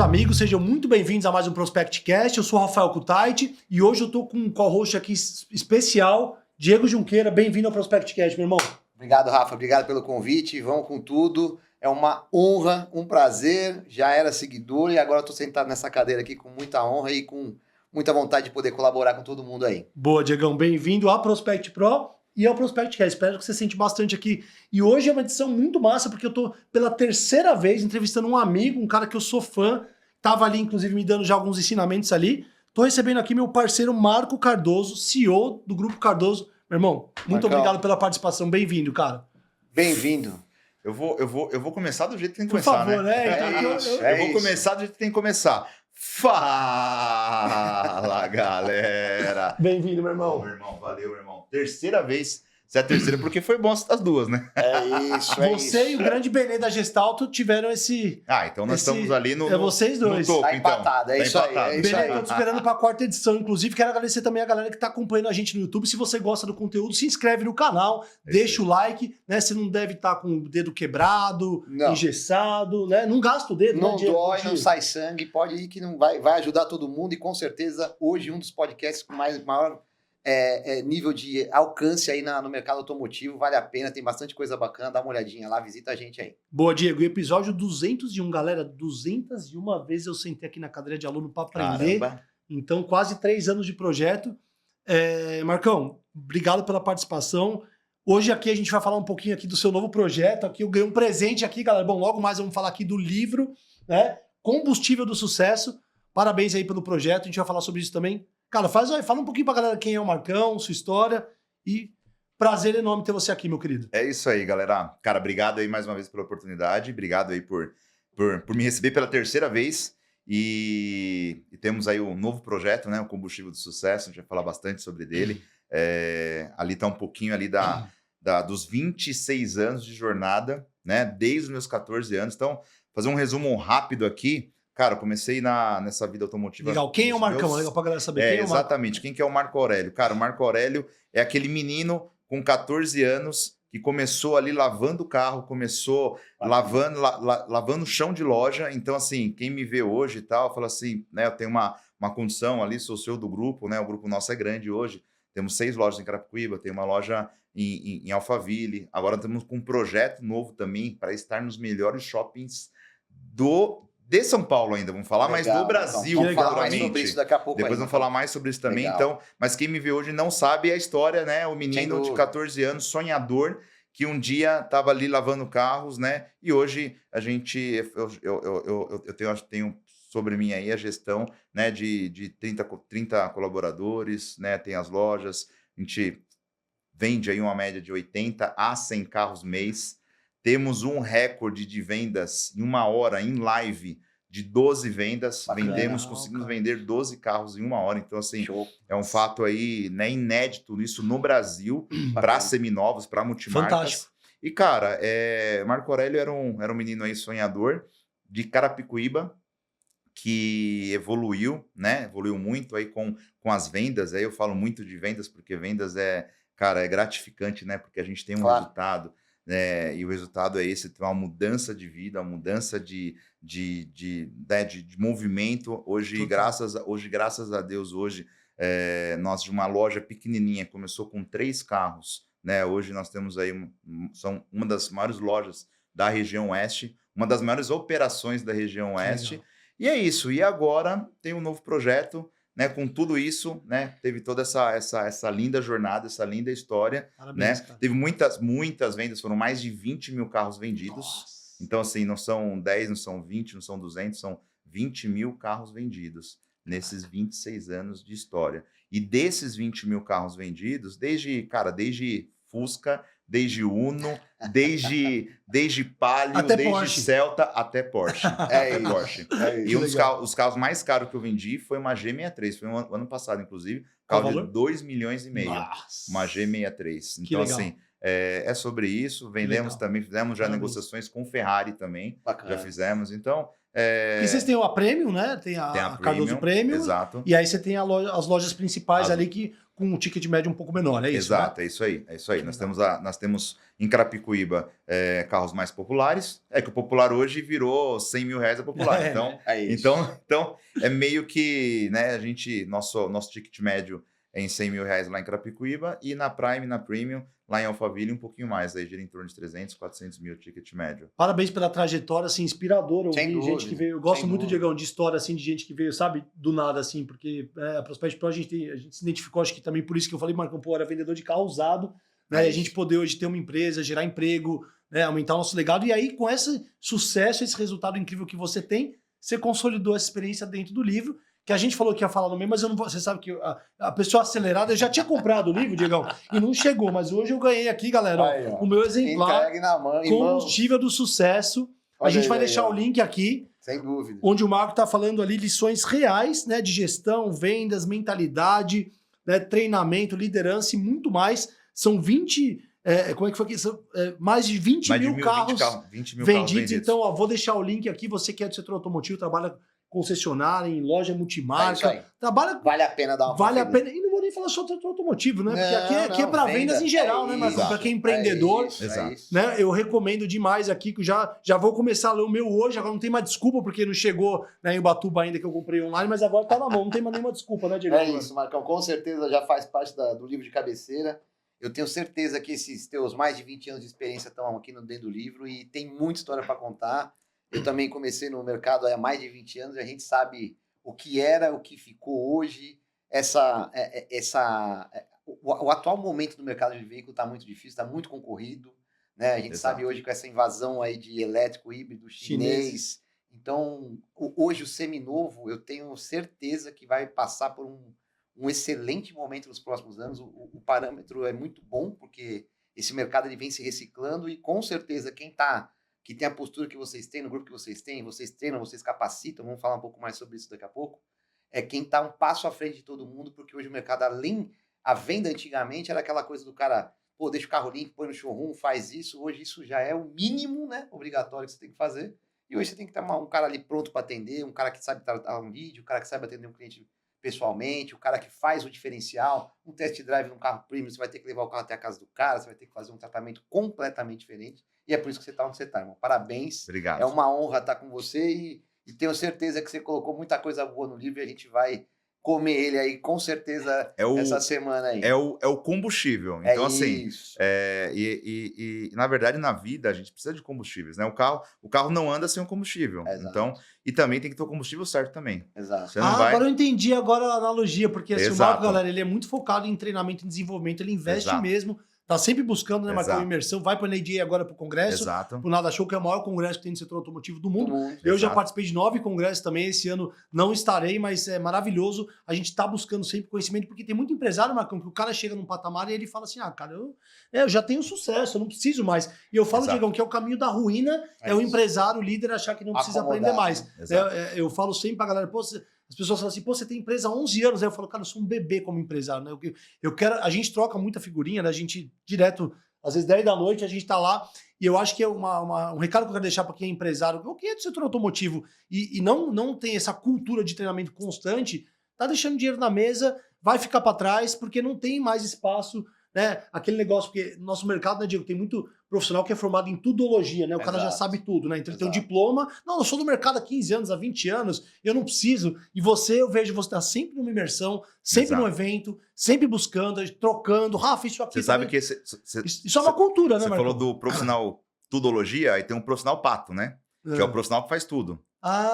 amigos, sejam muito bem-vindos a mais um ProspectCast. Eu sou o Rafael Kutaiti e hoje eu tô com um co-host aqui especial, Diego Junqueira. Bem-vindo ao ProspectCast, meu irmão. Obrigado, Rafa. Obrigado pelo convite. Vamos com tudo. É uma honra, um prazer. Já era seguidor e agora estou sentado nessa cadeira aqui com muita honra e com muita vontade de poder colaborar com todo mundo aí. Boa, Diegão. Bem-vindo ao Prospect Pro e ao ProspectCast. Espero que você sente bastante aqui. E hoje é uma edição muito massa, porque eu tô pela terceira vez entrevistando um amigo, um cara que eu sou fã. Tava ali, inclusive, me dando já alguns ensinamentos ali. Tô recebendo aqui meu parceiro Marco Cardoso, CEO do Grupo Cardoso. Meu irmão, muito obrigado pela participação. Bem-vindo, cara. Bem-vindo. Eu vou começar do jeito que tem que Por começar, favor, né? Eu vou começar do jeito que tem que começar. Fala, galera! Bem-vindo, meu irmão. Meu irmão, valeu, meu irmão. Terceira vez. Você é a terceira porque foi bom as duas, né? Você e o grande Benê da Gestalto tiveram esse... Então nós estamos ali no vocês dois. no topo, Tá empatado, então. é isso aí. É isso Benê, aí. tô te esperando pra quarta edição. Inclusive, quero agradecer também a galera que tá acompanhando a gente no YouTube. Se você gosta do conteúdo, se inscreve no canal, deixa o like, né? Você não deve estar com o dedo quebrado, engessado, né? Não gasta o dedo, não né, Diego? dói, não sai sangue, pode ir que não vai ajudar todo mundo e com certeza hoje um dos podcasts com maior nível de alcance aí no mercado automotivo, vale a pena, tem bastante coisa bacana, dá uma olhadinha lá, visita a gente aí. Boa, Diego. E episódio 201, galera, 201 vezes eu sentei aqui na cadeira de aluno para aprender. Caramba. Então, quase 3 anos de projeto. Marcão, obrigado pela participação. Hoje aqui a gente vai falar um pouquinho aqui do seu novo projeto. Aqui eu ganhei um presente aqui, galera. Bom, logo mais vamos falar aqui do livro, né? Combustível do Sucesso. Parabéns aí pelo projeto. A gente vai falar sobre isso também. Cara, fala um pouquinho pra galera quem é o Marcão, sua história e prazer enorme ter você aqui, meu querido. É isso aí, galera. Cara, obrigado aí mais uma vez pela oportunidade. Obrigado aí por me receber pela terceira vez. E temos aí um novo projeto, né? O Combustível do Sucesso. A gente vai falar bastante sobre dele. Ali tá um pouquinho ali dos 26 anos de jornada, né? Desde os meus 14 anos. Então, fazer um resumo rápido aqui. Cara, eu comecei nessa vida automotiva. Legal. Quem é o Marcão? Legal pra galera saber. Quem é o exatamente. Quem que é o Marco Aurélio? Cara, o Marco Aurélio é aquele menino com 14 anos que começou ali lavando o carro, começou lavando o chão de loja. Então, assim, quem me vê hoje e tal, fala assim, né? Eu tenho uma condição ali, sou CEO do grupo, né? O grupo nosso é grande hoje. Temos 6 lojas em Carapicuíba, tem uma loja em Alphaville. Agora estamos com um projeto novo também para estar nos melhores shoppings de São Paulo ainda, vamos falar mais do Brasil. Vamos falar mais sobre isso daqui a pouco. Depois vamos falar mais sobre isso também. Legal. Então, mas quem me vê hoje não sabe a história, né? O menino de 14 anos, sonhador, que um dia estava ali lavando carros, né? E hoje a gente, eu tenho sobre mim aí a gestão, né? De 30 colaboradores, né? Tem as lojas, a gente vende aí uma média de 80 a 100 carros mês. Temos um recorde de vendas em 1 hora, em live, de 12 vendas. Bacana. Conseguimos vender 12 carros em 1 hora. Então, assim, é um fato aí, né, inédito isso no Brasil, para seminovos, para multimarcas. Fantástico. E, cara, Marco Aurélio era um menino aí sonhador, de Carapicuíba, que evoluiu, né? Evoluiu muito aí com as vendas. Aí eu falo muito de vendas, porque vendas é gratificante, né? Porque a gente tem um resultado. E o resultado é esse, uma mudança de vida, uma mudança de movimento. Hoje, graças a Deus, nós de uma loja pequenininha, começou com 3 carros, né? Hoje nós temos aí, são uma das maiores lojas da região oeste, uma das maiores operações da região oeste. Legal. E é isso, e agora tem um novo projeto, né? Com tudo isso, né? Teve toda essa linda jornada, essa linda história. Parabéns, né? cara. Teve muitas vendas, foram mais de 20 mil carros vendidos. Nossa. Então, assim, não são 10, não são 20, não são 200, são 20 mil carros vendidos nesses 26 anos de história. E desses 20 mil carros vendidos, desde Fusca, desde Uno, desde Palio, Até desde Porsche. Celta, até Porsche. Porsche. E os carros mais caros que eu vendi foi uma G63, foi ano passado, inclusive, Qual carro valor? de 2,5 milhões. Nossa. Uma G63. Que Então, legal. assim, é sobre isso. Vendemos legal. também, fizemos já Parabéns. negociações com Ferrari também. Bacana. Já fizemos. Então, E vocês têm a Premium, né? Tem a Cardoso Premium. Exato. E aí você tem as lojas principais As- ali que com um ticket médio um pouco menor, é isso? Exato, Né? é isso aí. É isso aí. Nós temos em Carapicuíba carros mais populares. É que o popular hoje virou 100 mil reais a popular. Então, É isso. então é meio que, né, nosso ticket médio é em 100 mil reais lá em Carapicuíba e na Prime, na Premium, lá em Alphaville, um pouquinho mais, aí gira em torno de 300, 400 mil ticket médio. Parabéns pela trajetória, assim, inspiradora. Sem Ouvir gente dúvida, que veio. Eu gosto sem muito, dúvida. Diegão, de história, assim, de gente que veio, sabe, do nada, assim, porque a Prosperity Pro a gente se identificou, acho que também por isso que eu falei, Marcão, pô, era vendedor de carro usado, né? E a gente poder hoje ter uma empresa, gerar emprego, né? Aumentar o nosso legado. E aí, com esse sucesso, esse resultado incrível que você tem, você consolidou essa experiência dentro do livro. Que a gente falou que ia falar no meio, mas eu não vou. Você sabe que a pessoa acelerada, eu já tinha comprado o livro, Diegão, e não chegou. Mas hoje eu ganhei aqui, galera, ó, Aí, ó. o meu exemplar, Entregue na mão, em mãos. Combustível do Sucesso. A Olha gente aí, vai aí, deixar ó. o link aqui, Sem dúvida. onde o Marco está falando ali lições reais, né, de gestão, vendas, mentalidade, né, treinamento, liderança e muito mais. São 20, como é que foi aqui? São mais de 20 Mais de mil carros 20 mil carros vendidos. Então, ó, vou deixar o link aqui. Você que é do setor automotivo, trabalha concessionária, em loja É isso multimarca, aí. trabalha. Vale a pena dar uma Vale a conferida. pena. E não vou nem falar só do setor automotivo, né? Porque Não, aqui é não, para venda, vendas em geral, é né, Marcão? isso, Para quem é empreendedor. É isso, Exato. é isso. Né? Eu recomendo demais aqui, que já vou começar a ler o meu hoje, agora não tem mais desculpa, porque não chegou, né, em Ubatuba ainda, que eu comprei online, mas agora tá na mão, não tem mais nenhuma desculpa, né, Diego? É isso, Marcão. Com certeza já faz parte do livro de cabeceira. Eu tenho certeza que esses teus mais de 20 anos de experiência estão aqui dentro do livro e tem muita história para contar. Eu também comecei no mercado há mais de 20 anos e a gente sabe o que era, o que ficou hoje. O atual momento do mercado de veículo está muito difícil, está muito concorrido. Né? A gente Exato. sabe hoje com essa invasão aí de elétrico híbrido chinês. Então, hoje o seminovo, eu tenho certeza que vai passar por um excelente momento nos próximos anos. O parâmetro é muito bom, porque esse mercado ele vem se reciclando e com certeza que tem a postura que vocês têm, no grupo que vocês treinam, vocês capacitam, vamos falar um pouco mais sobre isso daqui a pouco, é quem está um passo à frente de todo mundo, porque hoje o mercado, a venda antigamente era aquela coisa do cara, pô, deixa o carro limpo, põe no showroom, faz isso, hoje isso já é o mínimo, né, obrigatório que você tem que fazer, e hoje você tem que ter um cara ali pronto para atender, um cara que sabe tratar um lead, um cara que sabe atender um cliente pessoalmente, o cara que faz o diferencial, um test drive num carro premium, você vai ter que levar o carro até a casa do cara, você vai ter que fazer um tratamento completamente diferente, e é por isso que você está onde você está, irmão. Parabéns. Obrigado. É uma honra estar com você e tenho certeza que você colocou muita coisa boa no livro e a gente vai comer ele aí com certeza essa semana aí. É o combustível. Então, assim, isso. E na verdade, na vida, a gente precisa de combustíveis, né? O carro não anda sem o combustível. Exato. Então, e também tem que ter o combustível certo também. Exato. Você não vai... Agora eu entendi a analogia, porque assim, o Exato. Marco, galera, ele é muito focado em treinamento e desenvolvimento, ele investe Exato. mesmo, tá sempre buscando, né, Marcão, Exato. imersão, vai para a NADA agora pro congresso, Exato. o Nada Show, que é o maior congresso que tem no setor automotivo do mundo. Eu Exato. já participei de 9 congressos também, esse ano não estarei, mas é maravilhoso. A gente tá buscando sempre conhecimento, porque tem muito empresário, Marcão, que o cara chega num patamar e ele fala assim, cara, eu já tenho sucesso, eu não preciso mais. E eu falo, Exato. Diegão, que é o caminho da ruína, é o empresário, o líder, achar que não precisa aprender mais. Exato. Eu falo sempre pra galera, pô, as pessoas falam assim, pô, você tem empresa há 11 anos. Aí eu falo, cara, eu sou um bebê como empresário, né? A gente troca muita figurinha, né? A gente direto, às vezes 10 da noite, a gente tá lá. E eu acho que é um recado que eu quero deixar para quem é empresário, ou quem é do setor automotivo, e não tem essa cultura de treinamento constante, tá deixando dinheiro na mesa, vai ficar para trás, porque não tem mais espaço, né? Aquele negócio, porque nosso mercado, né, Diego, tem muito profissional que é formado em tudologia, né? O cara já sabe tudo, né? Então ele tem um diploma. Não, eu sou do mercado há 15 anos, há 20 anos, eu não preciso. E eu vejo você tá sempre numa imersão, sempre no evento, sempre buscando, trocando. Rafa, isso aqui. Você sabe também. que Isso é uma cultura, né, Você Marcão? falou do profissional tudologia, aí tem um profissional pato, né? Que é o profissional que faz tudo.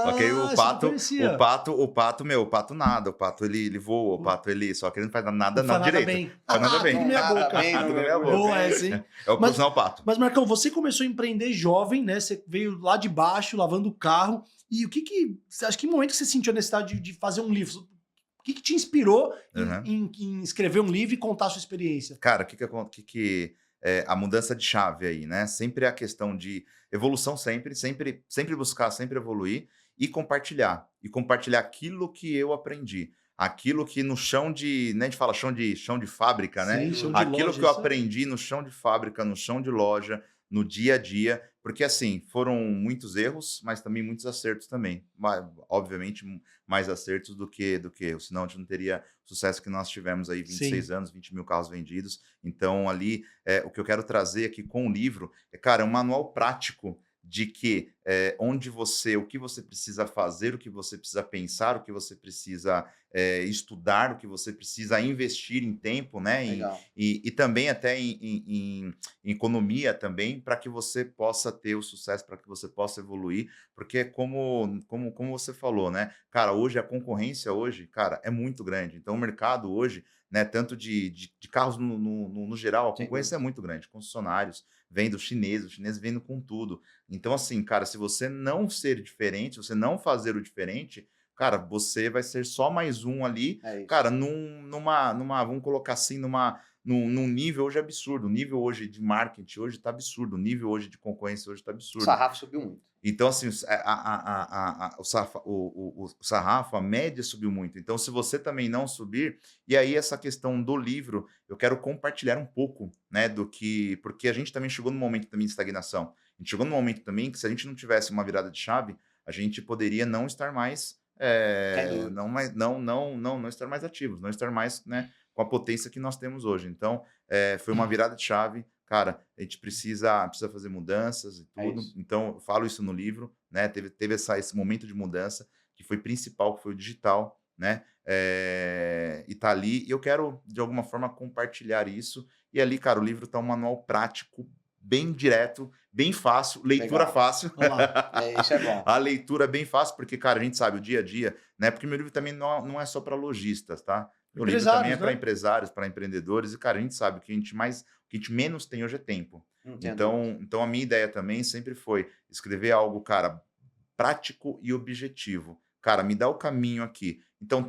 Ok, o pato nada, o pato ele voa, o pato ele só que ele não faz nada direito. Bem. Faz nada bem. Tudo minha Nada boca. bem, Tudo minha boca. Boa essa, hein? É o profissional pato. Mas, Marcão, você começou a empreender jovem, né? Você veio lá de baixo, lavando o carro. E você acha que momento que você sentiu a necessidade de fazer um livro? O que te inspirou em escrever um livro e contar a sua experiência? Cara, a mudança de chave aí, né? Sempre a questão de evolução, sempre buscar, sempre evoluir e compartilhar. E compartilhar aquilo que eu aprendi. Aquilo que no chão de... Né, a gente fala chão de fábrica, né? Sim, chão de aquilo loja, que eu isso. aprendi no chão de fábrica, no chão de loja, no dia a dia, porque assim, foram muitos erros, mas também muitos acertos também. Obviamente, mais acertos do que erros, senão a gente não teria o sucesso que nós tivemos aí, 26 anos, 20 mil carros vendidos. Então, ali, o que eu quero trazer aqui com o livro cara, é um manual prático de que o que você precisa fazer, o que você precisa pensar, o que você precisa estudar, o que você precisa investir em tempo, né? E também até em economia também, para que você possa ter o sucesso, para que você possa evoluir, porque como você falou, né? Cara, hoje a concorrência hoje, cara, é muito grande. Então o mercado hoje, né, tanto de carros no geral, a concorrência é muito grande. Concessionários vendo os chineses vendo com tudo. Então, assim, cara, se você não ser diferente, se você não fazer o diferente, cara, você vai ser só mais um ali, cara, vamos colocar assim, num nível hoje absurdo. O nível hoje de marketing hoje tá absurdo. O nível hoje de concorrência hoje tá absurdo. O sarrafo subiu muito. Então, assim, o sarrafo, a média subiu muito. Então, se você também não subir, e aí essa questão do livro, eu quero compartilhar um pouco, né, porque a gente também chegou num momento também de estagnação. A gente chegou num momento também que se a gente não tivesse uma virada de chave, a gente poderia não estar mais, não estar mais ativos, não estar mais, né, com a potência que nós temos hoje. Então, foi uma virada de chave. Cara, a gente precisa fazer mudanças e tudo. Então, eu falo isso no livro, né? Teve esse momento de mudança que foi principal, que foi o digital, né? E tá ali. E eu quero, de alguma forma, compartilhar isso. E ali, cara, o livro tá um manual prático, bem direto, bem fácil, leitura fácil. Isso é bom. A leitura é bem fácil, porque, cara, a gente sabe o dia a dia, né? Porque meu livro também não é só para lojistas, tá? O livro também é para empresários, para empreendedores. E, cara, a gente sabe que o que a gente menos tem hoje é tempo. Então, a minha ideia também sempre foi escrever algo, cara, prático e objetivo. Cara, me dá o caminho aqui. Então,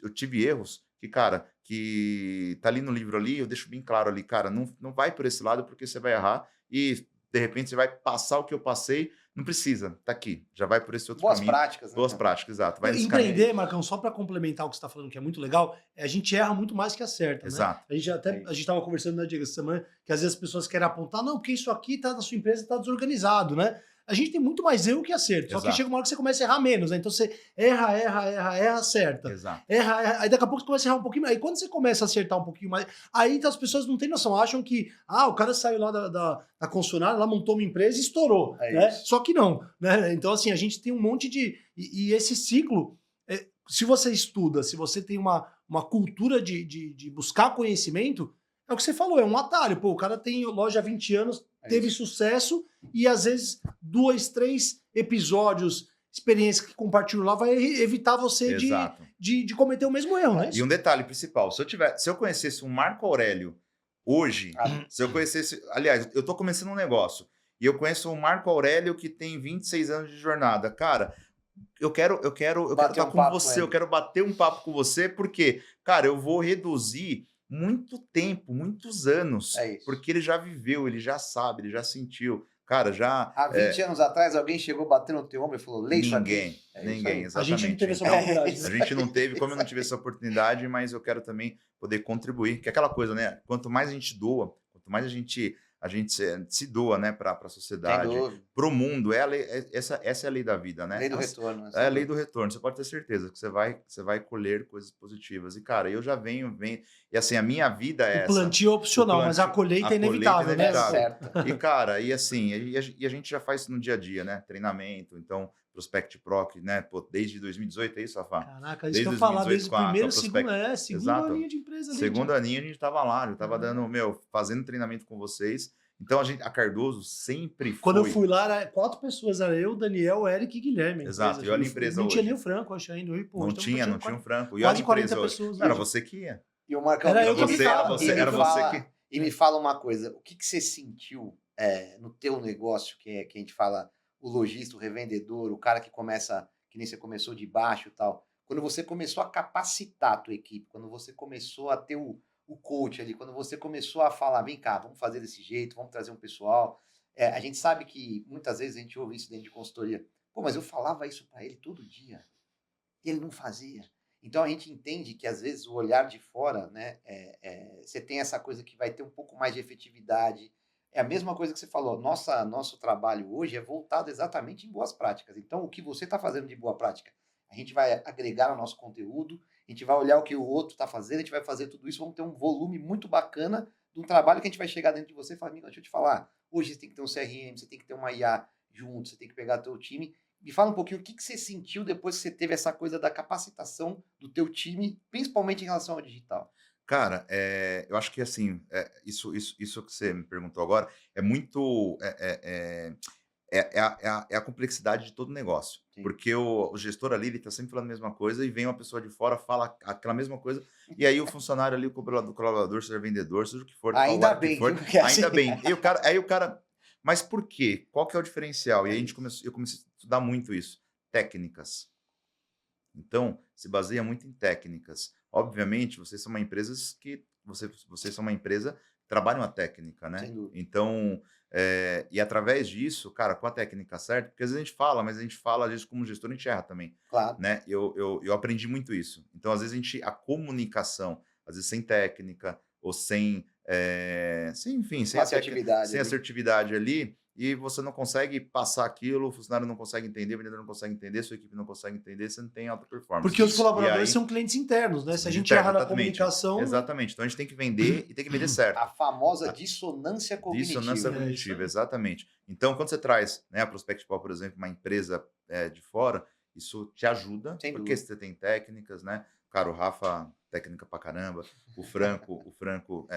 eu tive erros que, cara, que tá ali no livro ali, eu deixo bem claro ali, cara, não vai por esse lado porque você vai errar e, de repente, você vai passar o que eu passei. Não precisa, tá aqui. Já vai por esse outro caminho. Práticas, né? Boas práticas, exato. Vai empreender, Marcão, só para complementar o que você está falando, que é muito legal, a gente erra muito mais que acerta, exato. Né? A gente estava conversando, né, Diego, essa semana, que às vezes as pessoas querem apontar, não, porque isso aqui tá na sua empresa está desorganizado, né? A gente tem muito mais erro que acerto. Só que chega uma hora que você começa a errar menos, né? Então você erra, acerta. Exato. Erra, aí daqui a pouco você começa a errar um pouquinho mais. Aí quando você começa a acertar um pouquinho mais, aí então as pessoas não têm noção, acham que o cara saiu lá da concessionária, lá montou uma empresa e estourou. Né? Só que não. Né? Então, assim, a gente tem um monte de. E esse ciclo, se você estuda, se você tem uma cultura de buscar conhecimento, é o que você falou, é um atalho. Pô, o cara tem loja há 20 anos, teve sucesso e às vezes 2, 3 episódios, experiência que compartilhou lá vai evitar você de cometer o mesmo erro, né? E um detalhe principal, se eu conhecesse um Marco Aurélio hoje, se eu conhecesse, aliás, eu tô começando um negócio e eu conheço um Marco Aurélio que tem 26 anos de jornada, cara, eu quero estar com você, eu quero bater um papo com você, porque, cara, eu vou reduzir muito tempo, muitos anos, porque ele já viveu, ele já sabe, ele já sentiu. Cara, já... Há 20 anos atrás, alguém chegou batendo no teu ombro e falou, lê isso aqui. Ninguém, exatamente. A gente não teve essa oportunidade. A gente não teve, como eu não tive essa oportunidade, mas eu quero também poder contribuir. Que é aquela coisa, né? Quanto mais a gente doa, quanto mais a gente se doa, né, para a sociedade, para o mundo, essa é a lei da vida, né? Lei do retorno. É a lei do retorno. Você pode ter certeza que você vai colher coisas positivas. E, cara, eu já venho e assim, a minha vida é essa. O plantio é opcional, mas a colheita é inevitável, né? Certo. E, cara, e assim, a gente já faz isso no dia a dia, né? Treinamento, então, Prospect Pro, né? Pô, desde 2018, é isso, Rafa? Caraca, isso que eu falar, desde o primeiro, segunda aninha de empresa ali. Segunda aninha a gente tava lá, eu tava fazendo treinamento com vocês. Então, a Cardoso sempre foi... Quando eu fui lá, era 4 pessoas, era eu, Daniel, Eric e Guilherme. Exato, e olha a empresa não hoje. tinha nem o Franco, acho ainda. Não tinha um Franco. E quase olha a 40 empresa pessoas. Hoje. Não, era você que ia. E o Marcão... Era você que... E me fala uma coisa, o que você sentiu no teu negócio, que a gente fala o lojista, o revendedor, o cara que começa, que nem você começou de baixo e tal, quando você começou a capacitar a tua equipe, quando você começou a ter o coach ali, quando você começou a falar, vem cá, vamos fazer desse jeito, vamos trazer um pessoal, a gente sabe que muitas vezes a gente ouve isso dentro de consultoria, pô, mas eu falava isso para ele todo dia, e ele não fazia. Então a gente entende que às vezes o olhar de fora, né, você tem essa coisa que vai ter um pouco mais de efetividade, É a mesma coisa que você falou. Nosso trabalho hoje é voltado exatamente em boas práticas. Então, o que você está fazendo de boa prática? A gente vai agregar ao nosso conteúdo, a gente vai olhar o que o outro está fazendo, a gente vai fazer tudo isso, vamos ter um volume muito bacana de um trabalho que a gente vai chegar dentro de você e falar, amigo, deixa eu te falar, hoje você tem que ter um CRM, você tem que ter uma IA junto, você tem que pegar teu time. Me fala um pouquinho o que você sentiu depois que você teve essa coisa da capacitação do teu time, principalmente em relação ao digital. Cara, eu acho que assim, isso que você me perguntou agora é muito. É a complexidade de todo negócio. Sim. Porque o gestor ali, ele está sempre falando a mesma coisa e vem uma pessoa de fora, fala aquela mesma coisa, e aí o funcionário ali, o colaborador, seja vendedor, seja o que for, Ainda hora que bem, for, viu? Porque assim- ainda bem. Aí o cara, mas por quê? Qual que é o diferencial? E aí eu comecei a estudar muito isso. Técnicas. Então, se baseia muito em técnicas. Obviamente, vocês são uma empresa vocês são uma empresa que trabalha uma técnica, né? Sem dúvida. Então, e através disso, cara, com a técnica certa, porque às vezes a gente fala, mas a gente fala, às vezes, como gestor, a gente erra também, Claro. né? Eu aprendi muito isso. Então, às vezes, a comunicação, às vezes, sem técnica, ou enfim, sem a Assertividade sem ali. assertividade ali, e você não consegue passar aquilo, o funcionário não consegue entender, o vendedor não consegue entender, sua equipe não consegue entender, você não tem alta performance. Porque os colaboradores E aí, são clientes internos, né? Se a gente interno, errar na exatamente. comunicação... Exatamente. Então a gente tem que vender e tem que vender certo. A famosa dissonância cognitiva. Dissonância É, cognitiva, isso aí. exatamente. Então, quando você traz, né, a Prospect Pop, por exemplo, uma empresa de fora, isso te ajuda, Sem porque dúvida. você tem técnicas, né? Cara, o Rafa, técnica pra caramba. O Franco,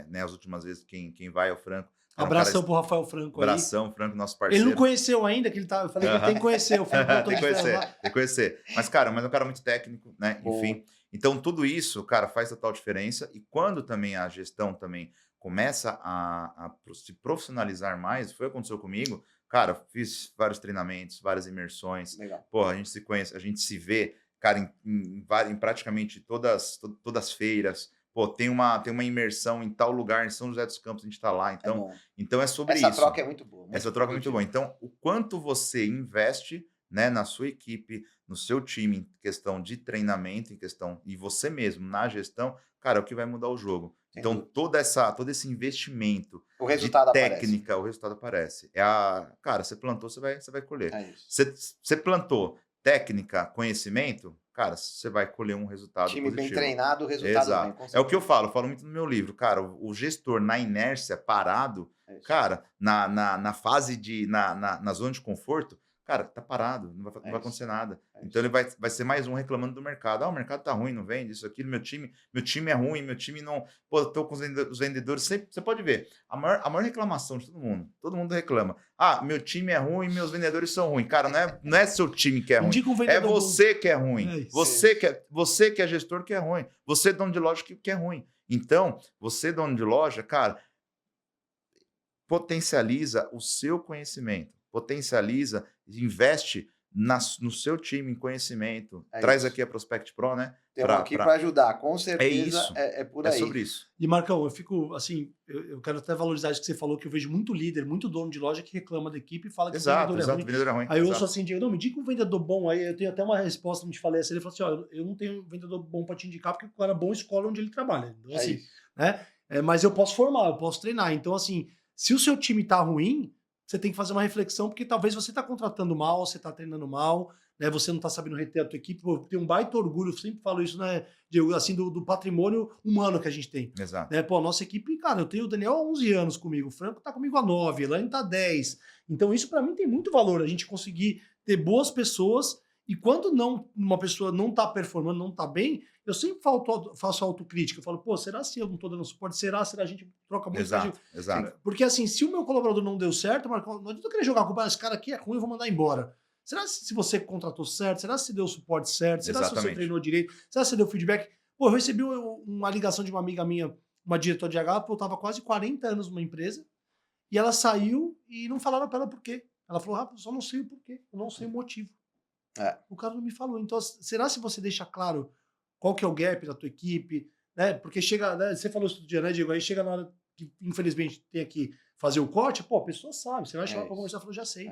né, as últimas vezes, quem vai é o Franco. Cara, Abração pro Rafael Franco aí. Abração, Franco, nosso Ele parceiro. não conheceu ainda, que ele tá. Eu falei que ele tem que conhecer. O Franco botou Tem de que conhecer, ferro lá. tem que conhecer. Mas é um cara muito técnico, né? Bom. Enfim. Então, tudo isso, cara, faz total diferença. E quando também a gestão também começa a se profissionalizar mais, foi o que aconteceu comigo, cara, fiz vários treinamentos, várias imersões. Legal. Pô, a gente se conhece, a gente se vê, cara, em praticamente todas as feiras. Pô, tem uma imersão em tal lugar, em São José dos Campos, a gente tá lá. É bom. Então é sobre Essa isso. troca é muito boa. Essa troca é muito boa. Então, o quanto você investe, né, na sua equipe, no seu time, em questão de treinamento, e você mesmo na gestão, cara, é o que vai mudar o jogo. Sem Então, dúvida. todo esse investimento O resultado de aparece. técnica, o resultado aparece. Cara, você plantou, você vai colher. É isso. Você plantou técnica, conhecimento, cara, você vai colher um resultado Time positivo. bem treinado, o resultado Exato. vem. Com É o que eu certeza. falo muito no meu livro. Cara, o gestor na inércia, parado, É isso. cara, na fase na zona de conforto, cara, tá parado, não vai isso. acontecer nada. É Então ele vai ser mais um reclamando do mercado. O mercado tá ruim, não vende isso, aquilo, meu time é ruim, meu time não... Pô, tô com os vendedores, você pode ver, a maior reclamação de todo mundo reclama. Meu time é ruim, meus vendedores são ruins. Cara, não é seu time que é ruim, Indica um é vendedor você que é ruim. É isso. Você que é gestor que é ruim. Você, dono de loja, que é ruim. Então, você, dono de loja, cara, potencializa o seu conhecimento, potencializa, investe no seu time em conhecimento. É Traz isso. aqui a Prospect Pro, né? Estamos aqui para ajudar, com certeza. isso. É por É aí. sobre isso. E, Marcão, eu fico assim, eu quero até valorizar isso que você falou, que eu vejo muito líder, muito dono de loja que reclama da equipe e fala que Exato, o vendedor é ruim. o vendedor é ruim. Aí eu exato. ouço assim, Diego, não, me diga um vendedor bom. Aí eu tenho até uma resposta, não te falei assim, ele falou assim, ó, eu não tenho um vendedor bom para te indicar, porque o cara bom escolhe onde ele trabalha. Então, É assim, isso. né? Mas eu posso formar, eu posso treinar. Então, assim, se o seu time tá ruim, você tem que fazer uma reflexão, porque talvez você tá contratando mal, você tá treinando mal, né? Você não tá sabendo reter a tua equipe. Pô, eu tenho um baita orgulho, eu sempre falo isso, né, Diego, assim, do patrimônio humano que a gente tem. Exato. Né? Pô, a nossa equipe, cara, eu tenho o Daniel há 11 anos comigo, o Franco tá comigo há 9, a Elaine tá há 10. Então isso para mim tem muito valor, a gente conseguir ter boas pessoas, e quando uma pessoa não tá performando, não tá bem, eu sempre faço autocrítica, eu falo, pô, será se eu não tô dando suporte? Será a gente troca muito? Exato. Porque assim, se o meu colaborador não deu certo, Marcão, não adianta eu querer jogar a culpa, esse cara aqui é ruim, eu vou mandar embora. Será se você contratou certo? Será se deu o suporte certo? Será se você treinou direito? Será se você deu feedback? Pô, eu recebi uma ligação de uma amiga minha, uma diretora de RH, pô, eu tava quase 40 anos numa empresa, e ela saiu e não falaram pra ela por quê. Ela falou, Rafa, eu só não sei o porquê, eu não sei o motivo. O cara não me falou. Então, será se você deixa claro qual que é o gap da tua equipe, né? Porque chega, né? Você falou isso outro dia, né, Diego? Aí chega na hora que, infelizmente, tem que fazer o corte, pô, a pessoa sabe. Você vai chegar pra conversar e falou, já sei.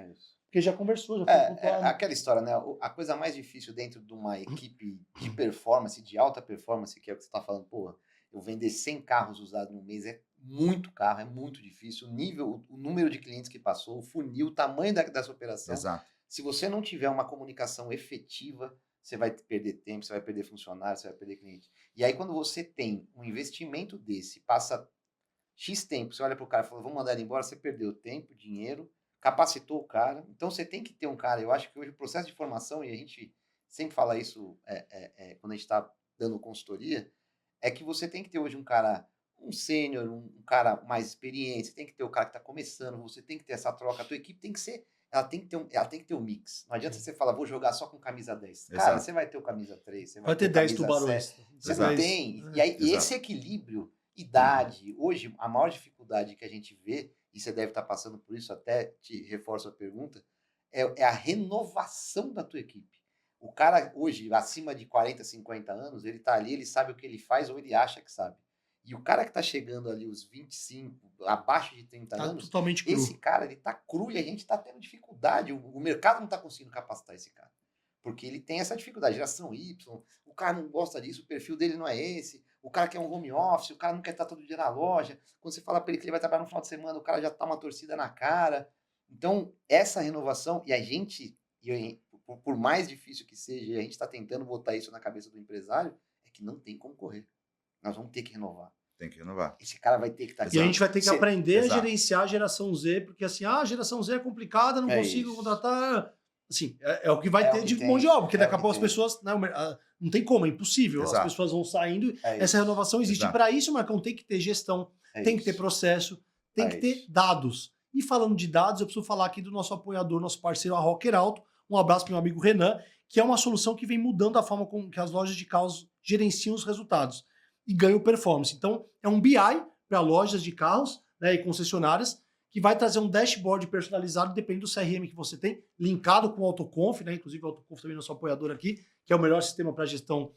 Porque já conversou, já foi pontuado. Aquela história, né? A coisa mais difícil dentro de uma equipe de performance, de alta performance, que é o que você está falando, pô, eu vender 100 carros usados no mês muito carro, é muito difícil. O nível, o número de clientes que passou, o funil, o tamanho dessa operação. Exato. Se você não tiver uma comunicação efetiva, você vai perder tempo, você vai perder funcionário, você vai perder cliente. E aí, quando você tem um investimento desse, passa X tempo, você olha para o cara e fala, vamos mandar ele embora, você perdeu tempo, dinheiro, capacitou o cara. Então, você tem que ter um cara. Eu acho que hoje o processo de formação, e a gente sempre fala isso quando a gente está dando consultoria, é que você tem que ter hoje um cara, um sênior, um cara mais experiente, você tem que ter o cara que está começando, você tem que ter essa troca, a tua equipe tem que ser, ela tem que ter um mix. Não adianta você falar, vou jogar só com camisa 10. Cara, Exato. você vai ter o camisa 3, você Vai ter 10 camisa tubarões. 7. Você Exato. não tem. E aí, Exato. esse equilíbrio, idade, hoje, a maior dificuldade que a gente vê, e você deve estar passando por isso, até te reforço a pergunta, é a renovação da tua equipe. O cara hoje, acima de 40, 50 anos, ele tá ali, ele sabe o que ele faz ou ele acha que sabe. E o cara que tá chegando ali os 25, abaixo de 30 Tá anos, totalmente cru. esse cara, ele tá cru e a gente tá tendo dificuldade. O mercado não tá conseguindo capacitar esse cara. Porque ele tem essa dificuldade. Geração Y, o cara não gosta disso, o perfil dele não é esse. O cara quer um home office, o cara não quer estar todo dia na loja. Quando você fala para ele que ele vai trabalhar no final de semana, o cara já tá uma torcida na cara. Então, essa renovação, e a gente, por mais difícil que seja, e a gente está tentando botar isso na cabeça do empresário, é que não tem como correr. Nós vamos ter que renovar. Tem que renovar. Esse cara vai ter que estar aqui. E a gente vai ter que aprender Exato. a gerenciar a geração Z, porque assim, a geração Z é complicada, não consigo isso. contratar. Assim, é o que vai É ter o que de tem, mão de obra, porque é daqui o a que pouco as tem. pessoas. Não tem como, é impossível. Exato. As pessoas vão saindo, É essa isso. renovação existe. Exato. E para isso, Marcão, tem que ter gestão, tem que ter isso. processo, tem É que ter isso. dados. E falando de dados, eu preciso falar aqui do nosso apoiador, nosso parceiro, a Rocker Auto. Um abraço para meu amigo Renan, que é uma solução que vem mudando a forma como que as lojas de carros gerenciam os resultados e ganham performance. Então, é um BI para lojas de carros, né, e concessionárias, que vai trazer um dashboard personalizado, dependendo do CRM que você tem, linkado com o AutoConf, né? Inclusive o AutoConf também é nosso apoiador aqui, que é o melhor sistema para gestão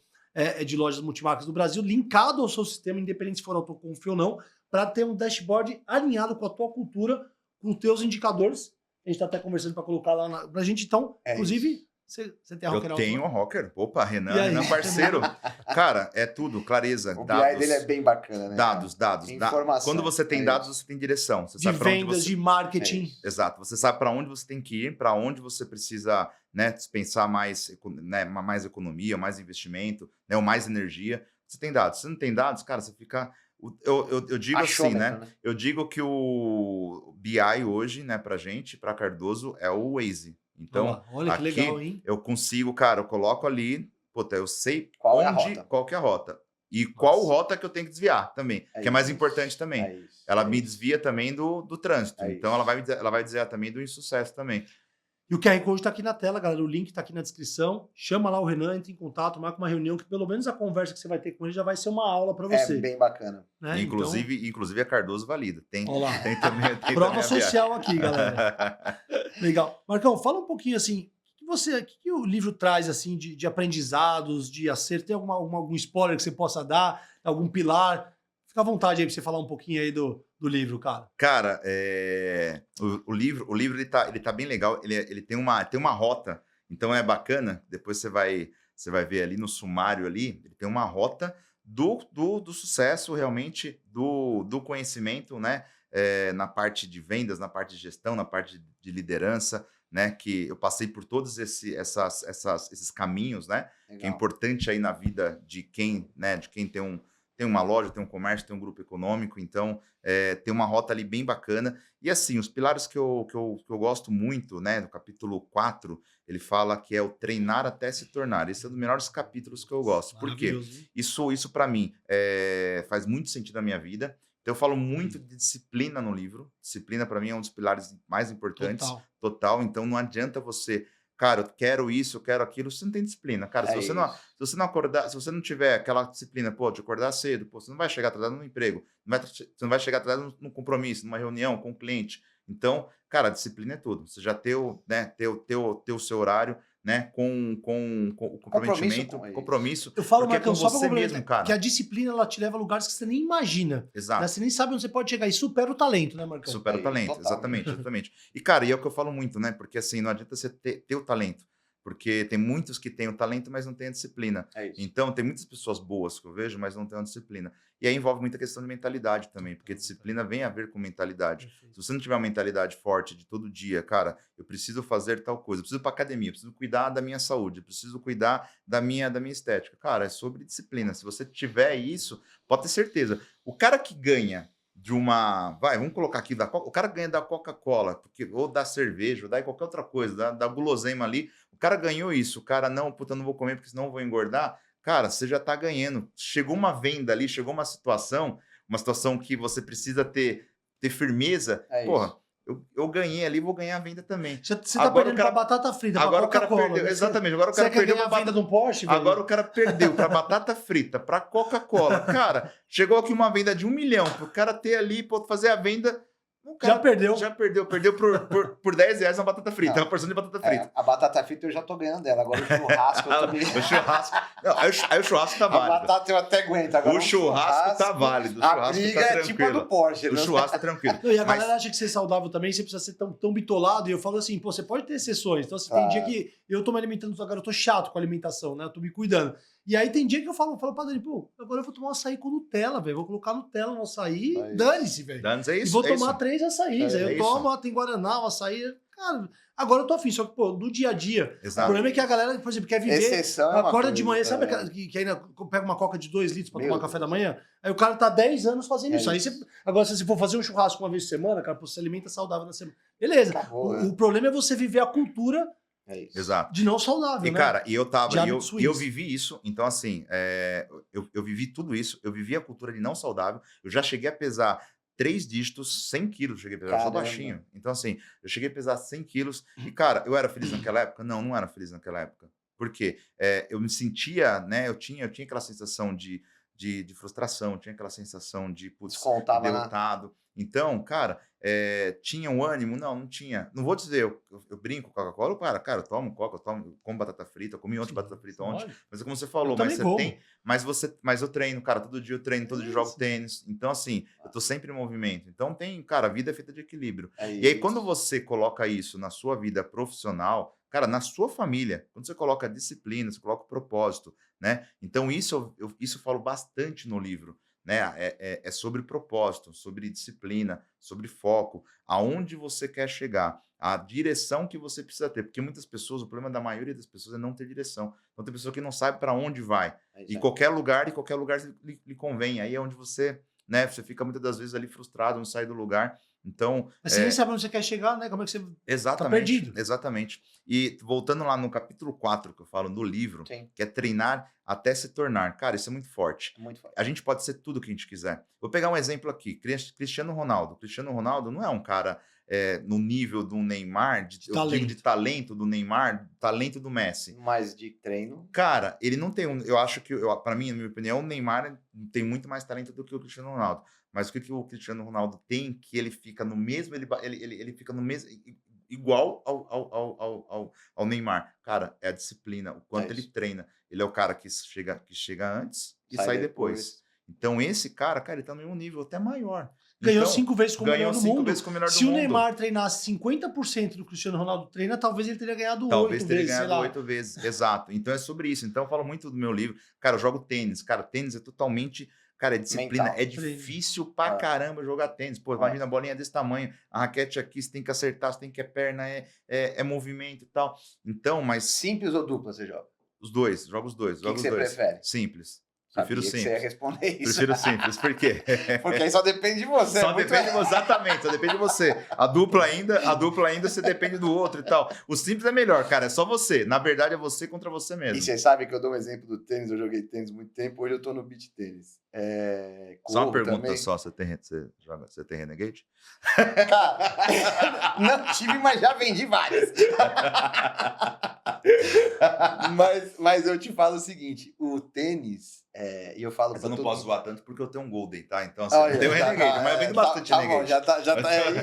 de lojas multimarcas do Brasil, linkado ao seu sistema, independente se for AutoConf ou não, para ter um dashboard alinhado com a tua cultura, com os teus indicadores. A gente está até conversando para colocar lá para a gente. Então, inclusive, você tem a Rocker Eu Auto? tenho o Rocker. Opa, E aí? Renan parceiro. Cara, é tudo, clareza, O dados. BI dele é bem bacana, né? Dados. Informação. Quando você tem É dados, isso. você tem direção. Você De sabe pra onde vendas, você... de marketing. Exato. Você sabe para onde você tem que ir, para onde você precisa, né, dispensar mais, né, mais economia, mais investimento, né, ou mais energia. Você tem dados. Se não tem dados, cara, você fica... Eu digo assim, né? Eu digo que o BI hoje, né, pra gente, pra Cardoso, é o Waze. Então, olha que aqui, legal, hein? eu consigo, cara, eu coloco ali, puta, eu sei Qual é a rota. qual que é a rota. E qual rota que eu tenho que desviar também, que é mais isso. importante também. É isso. Ela me desvia também do trânsito. É Então, isso. ela vai desviar também do insucesso também. E o QR Code está aqui na tela, galera. O link está aqui na descrição. Chama lá o Renan, entra em contato, marca uma reunião, que pelo menos a conversa que você vai ter com ele já vai ser uma aula para você. É bem bacana. Né? Inclusive a Cardoso valida. Tem, Ó lá. tem também. Prova social aqui, galera. Legal. Marcão, fala um pouquinho assim, o que o livro traz assim de aprendizados, de acerto? Tem algum spoiler que você possa dar? Algum pilar? Fica à vontade aí para você falar um pouquinho aí do livro, cara. Cara, o livro ele tá bem legal. Ele tem uma rota, então é bacana. Depois você vai ver ali no sumário ali, ele tem uma rota do sucesso realmente, do conhecimento, né? Na parte de vendas, na parte de gestão, na parte de liderança, né? Que eu passei por todos esses caminhos, né? Legal. Que é importante aí na vida de quem, né? De quem tem uma loja, tem um comércio, tem um grupo econômico, então tem uma rota ali bem bacana. E assim, os pilares que eu gosto muito, né, no capítulo 4, ele fala que é o treinar até se tornar. Esse é um dos melhores capítulos que eu gosto. Por quê? Isso para mim faz muito sentido na minha vida. Então eu falo muito de disciplina no livro. Disciplina para mim é um dos pilares mais importantes. Total. Então não adianta você... Cara, eu quero isso, eu quero aquilo, você não tem disciplina. Cara, se você não acordar, se você não tiver aquela disciplina, pô, de acordar cedo, pô, você não vai chegar atrasado no emprego, você não vai chegar atrasado num compromisso, numa reunião com o cliente. Então, cara, a disciplina é tudo. Você já ter o seu horário, né, com o comprometimento, compromisso. Eu falo, porque Marcão, é com só você para mesmo, cara. que a disciplina ela te leva a lugares que você nem imagina. Exato. Né? Você nem sabe onde você pode chegar. E supera o talento, né, Marcão? Supera o talento, total. exatamente. E, cara, e é o que eu falo muito, né? Porque assim, não adianta você ter o talento. Porque tem muitos que têm o talento, mas não têm a disciplina. É isso. Então, tem muitas pessoas boas que eu vejo, mas não têm a disciplina. E aí envolve muita questão de mentalidade também, porque disciplina vem a ver com mentalidade. Perfeito. Se você não tiver uma mentalidade forte de todo dia, cara, eu preciso fazer tal coisa, eu preciso ir para academia, eu preciso cuidar da minha saúde, eu preciso cuidar da minha estética. Cara, é sobre disciplina. Se você tiver isso, pode ter certeza. O cara que ganha de uma... vamos colocar aqui, o cara ganha da Coca-Cola, ou da cerveja, ou da qualquer outra coisa, da guloseima ali, o cara ganhou isso, o cara, não, puta, eu não vou comer porque senão eu vou engordar. Cara, você já tá ganhando. Chegou uma venda ali, chegou uma situação que você precisa ter firmeza. Porra, eu ganhei ali, vou ganhar a venda também. Você tá perdendo pra batata frita, pra agora Coca-Cola. O cara perdeu, exatamente. Agora o cara perdeu pra venda de um Porsche, velho? Agora o cara perdeu pra batata frita, pra Coca-Cola. Cara, chegou aqui uma venda de 1 milhão. Pro cara ter ali, fazer a venda... Já perdeu. Perdeu por 10 reais uma batata frita, uma porção de batata frita. A batata frita eu já tô ganhando dela, agora o churrasco eu também. O churrasco. Não, aí o churrasco tá válido. A batata eu até aguento. Agora o churrasco tá válido. O churrasco a briga tá é tipo a do Porsche. O churrasco tá tranquilo. Não, e a galera acha que ser saudável também, você precisa ser tão bitolado. E eu falo assim, pô, você pode ter exceções. Então, assim, tem dia que eu tô me alimentando, agora eu tô chato com a alimentação, né? Eu tô me cuidando. E aí tem dia que eu falo pra Dani, pô, agora eu vou tomar um açaí com Nutella, velho. Vou colocar Nutella no açaí, dane-se, velho. Dane-se, é isso. E vou tomar 3 açaís. Aí eu tomo, tem Guaraná, o açaí. Cara, agora eu tô afim. Só que, pô, no dia a dia. Exato. O problema é que a galera, por exemplo, quer viver. Exceção acorda de manhã, sabe aquela que ainda pega uma coca de 2 litros pra tomar café da manhã? Aí o cara tá 10 anos fazendo isso. Aí agora, se você for fazer um churrasco uma vez por semana, cara, pô, você se alimenta saudável na semana. Beleza. Acabou, o problema é você viver a cultura Exato. de não saudável, e, né? cara, e eu Swings. vivi isso, então assim, eu vivi tudo isso, eu vivi a cultura de não saudável, eu já cheguei a pesar 3 dígitos, 100 quilos, cheguei a pesar, eu sou baixinho, então assim, eu cheguei a pesar 100 quilos, e cara, eu era feliz naquela época? Não era feliz naquela época, porque eu me sentia, né, eu tinha aquela sensação de frustração, tinha aquela sensação de, putz, derrotado. Então, cara, tinha um ânimo? Não tinha. Não vou dizer, eu brinco com Coca-Cola, cara, eu tomo Coca, eu como batata frita, eu comi ontem batata frita ontem. Mas é como você falou, mas eu treino, cara, todo dia eu treino, todo dia eu jogo tênis. Então, assim, eu tô sempre em movimento. Então, cara, a vida é feita de equilíbrio. E aí, quando você coloca isso na sua vida profissional, cara, na sua família, quando você coloca disciplina, você coloca propósito, né? Então, isso eu falo bastante no livro, né? É sobre propósito, sobre disciplina, sobre foco, aonde você quer chegar, a direção que você precisa ter. Porque muitas pessoas, o problema da maioria das pessoas é não ter direção. Então, tem pessoa que não sabe para onde vai. E qualquer lugar lhe convém. Aí é onde você, né? Você fica muitas das vezes ali frustrado, não sai do lugar. Então, mas você nem sabe onde você quer chegar, né? Como é que você tá perdido. Exatamente. E voltando lá no capítulo 4 que eu falo no livro, que é treinar até se tornar. Cara, isso é muito forte. A gente pode ser tudo o que a gente quiser. Vou pegar um exemplo aqui. Cristiano Ronaldo. Cristiano Ronaldo não é um cara no nível do Neymar, eu digo de talento do Neymar, talento do Messi. Mas de treino... Cara, ele não tem eu acho que, para mim, na minha opinião, o Neymar tem muito mais talento do que o Cristiano Ronaldo. Mas o que o Cristiano Ronaldo tem, que ele fica no mesmo, ele fica no mesmo, igual ao Neymar. Cara, é a disciplina, o quanto ele treina. Ele é o cara que chega antes e sai depois. Então, esse cara, ele tá em um nível até maior. Ganhou 5 vezes com o melhor do mundo. Se o Neymar treinasse 50% do Cristiano Ronaldo treina, talvez ele teria ganhado 8 vezes. Talvez teria ganhado 8 vezes, exato. Então, é sobre isso. Então, eu falo muito do meu livro. Cara, eu jogo tênis. Cara, tênis é totalmente... Cara, é disciplina. Mental. É difícil pra caramba jogar tênis. Pô, imagina a bolinha desse tamanho, a raquete aqui, você tem que acertar, você tem que é perna, é movimento e tal. Então, mas... Simples ou dupla você joga? Os dois, jogo os dois. O que você prefere? Simples. Prefiro simples. Que você ia responder isso. Prefiro simples. Por quê? Porque aí só depende de você. Só depende de você, exatamente. Só depende de você. A dupla ainda você depende do outro e tal. O simples é melhor, cara. É só você. Na verdade, é você contra você mesmo. E você sabe que eu dou um exemplo do tênis. Eu joguei tênis muito tempo. Hoje eu tô no beach tênis. Só uma pergunta também. só. Você tem Renegade? Cara, não tive, mas já vendi várias. mas eu te falo o seguinte. O tênis... E eu falo mas eu não posso zoar tanto porque eu tenho um Golden, tá? Então, assim, eu tenho Renegade, mas eu vendo bastante Renegade. Bom, já tá.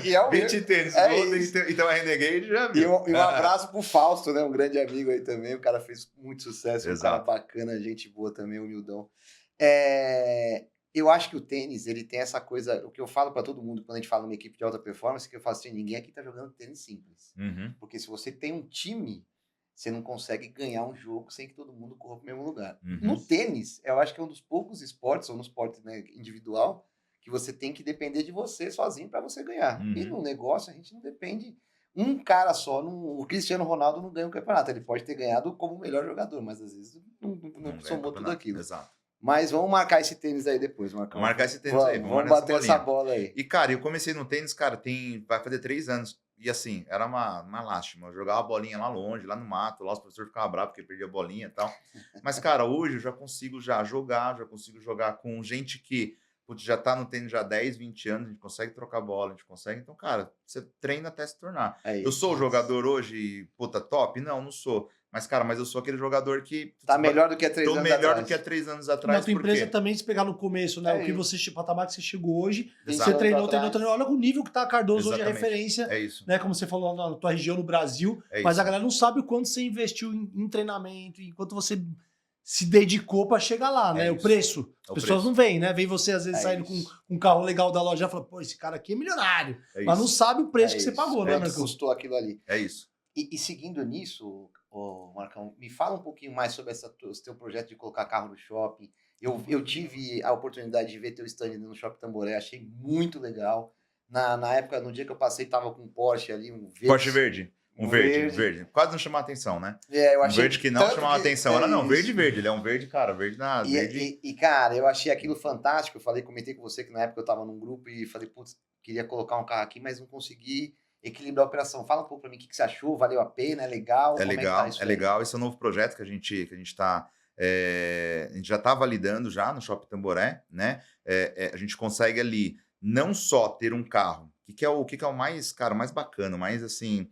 E é o 20 tênis, Golden, então é Renegade, já viu. E um abraço pro Fausto, né? Um grande amigo aí também. O cara fez muito sucesso, um cara bacana, gente boa também, humildão. Eu acho que o tênis, ele tem essa coisa, o que eu falo pra todo mundo quando a gente fala numa equipe de alta performance, que eu falo assim, ninguém aqui tá jogando tênis simples. Uhum. Porque se você tem um time, você não consegue ganhar um jogo sem que todo mundo corra para o mesmo lugar. Uhum. No tênis, eu acho que é um dos poucos esportes, ou no esporte, né, individual, que você tem que depender de você sozinho para você ganhar. Uhum. E no negócio, a gente não depende... Um cara só, o Cristiano Ronaldo não ganha o campeonato. Ele pode ter ganhado como o melhor jogador, mas às vezes não ganha somou tudo aquilo. Exato. Mas vamos marcar esse tênis aí depois, Marcão. Vamos marcar esse tênis aí. Vamos bater essa bola aí. E, cara, eu comecei no tênis, cara, vai fazer 3 anos. E assim, era uma lástima. Eu jogava a bolinha lá longe, lá no mato, lá os professores ficavam bravos porque perdia a bolinha e tal. Mas, cara, hoje eu já consigo já consigo jogar com gente que putz, já tá no tênis já há 10, 20 anos, a gente consegue trocar bola, a gente consegue. Então, cara, você treina até se tornar. Eu sou o jogador hoje, puta, top? Não sou. Mas, cara, eu sou aquele jogador que... Tá melhor do que há 3 anos atrás. Tô melhor do que há 3 anos atrás. Na tua empresa também, se pegar no começo, né? O que você, o patamar que você chegou hoje, Exato. você treinou. Olha o nível que tá a Cardoso Exatamente. hoje, é referência. É isso. Né, como você falou na tua região, no Brasil. Mas isso. a galera não sabe o quanto você investiu em treinamento, em quanto você se dedicou para chegar lá, né? O preço. As pessoas não veem, né? Vem você, às vezes, saindo com um carro legal da loja e fala, pô, esse cara aqui é milionário. Mas não sabe o preço que você pagou, né, Marcão? Custou aquilo ali. É isso. E seguindo nisso, Marcão, me fala um pouquinho mais sobre esse teu projeto de colocar carro no shopping. Eu tive a oportunidade de ver teu stand no Shopping Tamboré, achei muito legal. Na época, no dia que eu passei, tava com um Porsche ali, um verde. Porsche verde. Um verde. Quase não chamou a atenção, né? Eu achei um verde que não chamava atenção. Ela não, verde. Ele é um verde, cara, verde. Cara, eu achei aquilo fantástico. Eu comentei com você que na época eu tava num grupo e falei, putz, queria colocar um carro aqui, mas não consegui equilibrar a operação. Fala um pouco pra mim o que você achou, valeu a pena, é legal? É legal. Esse é um novo projeto que a gente tá... a gente já está validando já no Shopping Tamboré, né? A gente consegue ali não só ter um carro, que é o mais, cara, mais bacana, mais assim,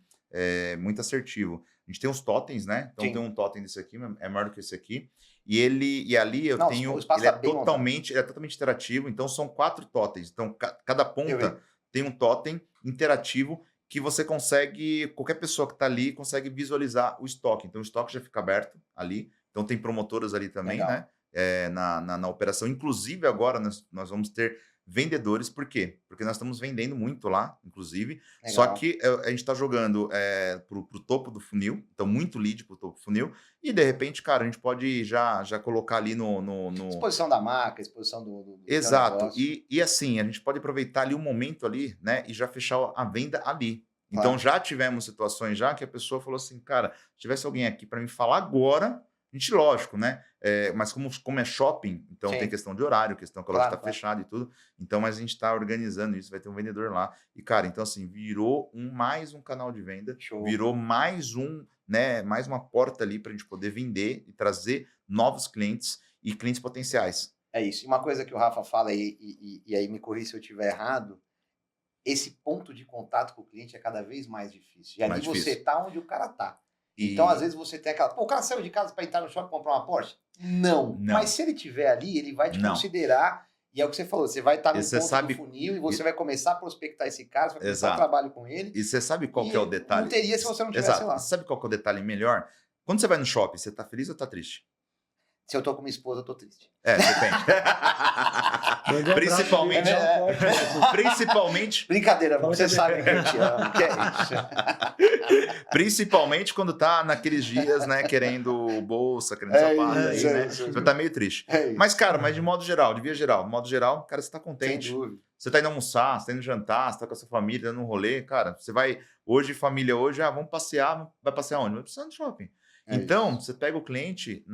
muito assertivo. A gente tem os totens, né? Então tem um totem desse aqui, é maior do que esse aqui. E ali eu tenho... Ele é totalmente interativo, então são 4 totens. Então cada ponta tem um totem interativo que você consegue, qualquer pessoa que está ali consegue visualizar o estoque. Então o estoque já fica aberto ali. Então tem promotoras ali também, né? Na operação. Inclusive agora nós vamos ter vendedores. Por quê? Porque nós estamos vendendo muito lá, inclusive. Legal. Só que a gente está jogando pro topo do funil. Então muito lead pro topo do funil. E de repente, cara, a gente pode já colocar ali no... Exposição da marca, exposição do Exato. E assim, a gente pode aproveitar ali um momento ali, né? E já fechar a venda ali. Então já tivemos situações já que a pessoa falou assim, cara, se tivesse alguém aqui para me falar agora... A gente, lógico, né? Mas como é shopping, então tem questão de horário, questão que a loja está fechada e tudo. Então, mas a gente está organizando isso, vai ter um vendedor lá. E, cara, então assim, virou mais um canal de venda, virou mais mais uma porta ali para a gente poder vender e trazer novos clientes e clientes potenciais. É isso. E uma coisa que o Rafa fala, e aí me corrija se eu estiver errado, esse ponto de contato com o cliente é cada vez mais difícil. E ali você tá onde o cara tá. Então, às vezes, você tem aquela... Pô, o cara saiu de casa para entrar no shopping e comprar uma Porsche? Não. Mas se ele estiver ali, ele vai te considerar. E é o que você falou, você vai estar no ponto do funil e você vai começar a prospectar esse cara, você vai começar o trabalho com ele. E você sabe qual que é o detalhe? Não teria se você não tivesse lá. Você sabe qual que é o detalhe melhor? Quando você vai no shopping, você tá feliz ou tá triste? Se eu tô com minha esposa, eu tô triste. Depende. Principalmente... Brincadeira, você sabe que eu te amo, que é isso. Principalmente quando tá naqueles dias, né, querendo bolsa, querendo sapato, aí, né? Você tá meio triste. Mas, cara, de modo geral, de modo geral, cara, você tá contente. Sem dúvida. Você tá indo almoçar, você tá indo jantar, você tá com a sua família, dando um rolê, cara, você vai, família, vamos passear, vai passear onde? Vai passear no shopping. Então, você pega o cliente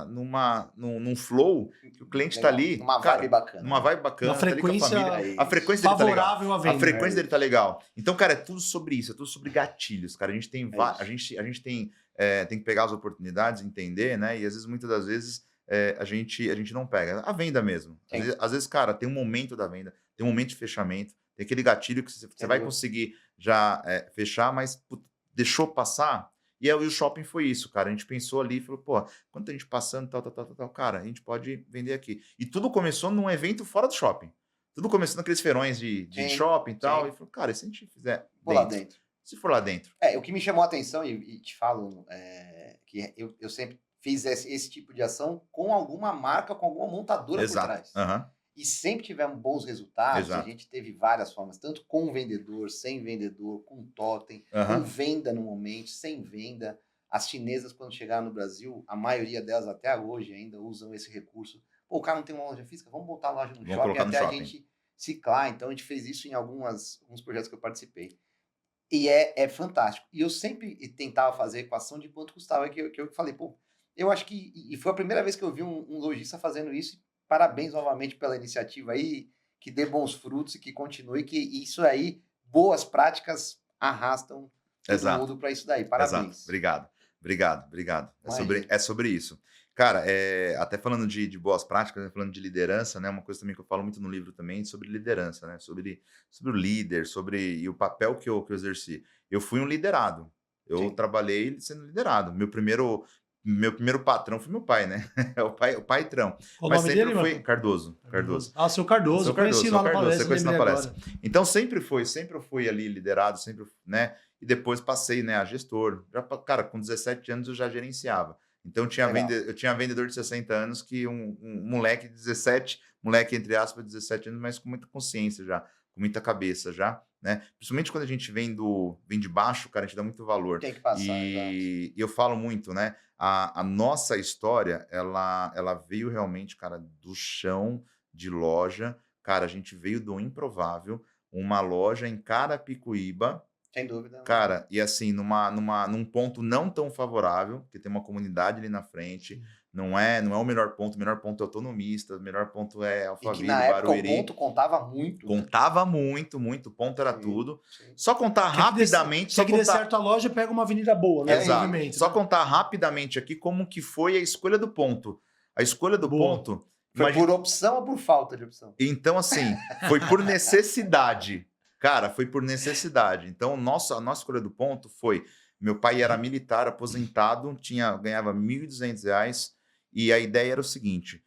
num flow, que o cliente está ali... Numa vibe bacana. Numa vibe bacana. Uma frequência a frequência dele favorável tá legal. à venda. A frequência dele tá legal. Então, cara, é tudo sobre isso, é tudo sobre gatilhos, cara. A gente tem tem que pegar as oportunidades, entender, né? E às vezes, muitas das vezes, a gente não pega. A venda mesmo. Às vezes, cara, tem um momento da venda, tem um momento de fechamento, tem aquele gatilho que você vai conseguir já fechar, mas deixou passar... E aí o shopping foi isso, cara. A gente pensou ali e falou, pô, quanta gente passando, tal, cara, a gente pode vender aqui. E tudo começou num evento fora do shopping. Tudo começou naqueles feirões de shopping e tal. E falou, cara, e se a gente fizer lá dentro? Se for lá dentro. O que me chamou a atenção, e te falo, que eu sempre fiz esse tipo de ação com alguma marca, com alguma montadora por trás. E sempre tivemos bons resultados. A gente teve várias formas, tanto com vendedor, sem vendedor, com totem, com venda no momento, sem venda. As chinesas, quando chegaram no Brasil, a maioria delas até hoje ainda usam esse recurso. Pô, o cara não tem uma loja física, vamos botar a loja no Vamos shopping colocar no até a shopping. gente ciclar. Então, a gente fez isso em alguns projetos que eu participei. E é fantástico. E eu sempre tentava fazer a equação de quanto custava, que eu falei, pô, eu acho que... E foi a primeira vez que eu vi um lojista fazendo isso. Parabéns novamente pela iniciativa aí, que dê bons frutos e que continue, que isso aí, boas práticas arrastam todo Exato. mundo para isso daí. Parabéns. Exato. Obrigado. Imagina. É sobre isso. Cara, até falando de boas práticas, né, falando de liderança, né, uma coisa também que eu falo muito no livro também, sobre liderança, né, sobre o líder, e o papel que eu exerci. Eu fui um liderado. Eu Sim. trabalhei sendo liderado. Meu primeiro patrão foi meu pai, né? o patrão. Qual o Mas nome sempre dele, foi Marcão? Cardoso. Ah, seu Cardoso. Seu Conheci Cardoso, lá na seu Cardoso, palestra, você conhece na lembrei palestra. agora. Então sempre eu fui ali liderado, sempre, né? E depois passei, né, a gestor. Cara, com 17 anos eu já gerenciava. Então eu tinha vendedor de 60 anos que um moleque de 17, moleque entre aspas, 17 anos, mas com muita consciência já, com muita cabeça já, né? Principalmente quando a gente vem de baixo, cara, a gente dá muito valor. Tem que passar, E eu falo muito, né? A nossa história, ela veio realmente, cara, do chão de loja. Cara, a gente veio do improvável, uma loja em Carapicuíba, Sem dúvida. cara, e assim, num ponto não tão favorável, porque tem uma comunidade ali na frente, não é o melhor ponto é autonomista, o melhor ponto é E que Alphaville, na época Barueri. o ponto contava muito. né? Contava muito, o ponto era Sim, tudo. sim. Só contar rapidamente, Se der certo a loja, pega uma avenida boa, né? Exato. Movimento, Só né? contar rapidamente aqui como que foi a escolha do ponto. A escolha do Boa. ponto, Foi por opção ou por falta de opção? então assim, foi por necessidade. Cara, foi por necessidade. Então, a nossa escolha do ponto foi... Meu pai era militar, aposentado, ganhava R$ 1.200, e a ideia era o seguinte,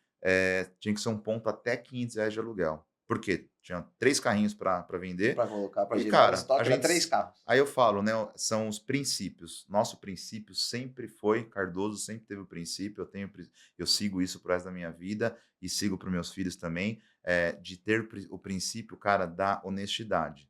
tinha que ser um ponto até R$ 500 de aluguel. Por quê? Tinha 3 carrinhos para vender. Para colocar, para E, girar cara, o estoque, a era gente- 3 carros. Aí eu falo, né? São os princípios. Nosso princípio sempre foi, Cardoso sempre teve o princípio, eu sigo isso pro resto da minha vida e sigo para meus filhos também, de ter o princípio, cara, da honestidade.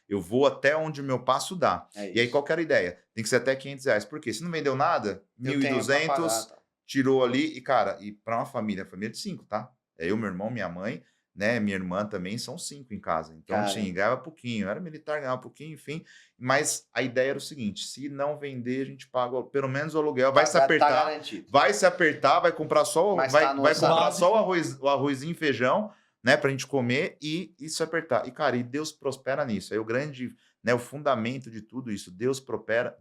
Eu vou até onde o meu passo dá. É E aí, isso. qual que era a ideia? Tem que ser até R$ 500. Por quê? Se não vendeu nada, Eu tenho pra 1.200, pagar, tá? tirou ali. E, cara, e para uma família de 5, tá? É eu, meu irmão, minha mãe, né? Minha irmã também, são 5 em casa. Então, Caramba. sim, ganhava pouquinho. Era militar, ganhava pouquinho, enfim. Mas a ideia era o seguinte: se não vender, a gente paga pelo menos o aluguel. Vai se Tá apertar, garantido. vai comprar só, Mas vai tá no comprar orçamento. só o arrozinho e feijão, né, pra gente comer e se apertar. E, cara, e Deus prospera nisso. Aí o grande, né, o fundamento de tudo isso, Deus prospera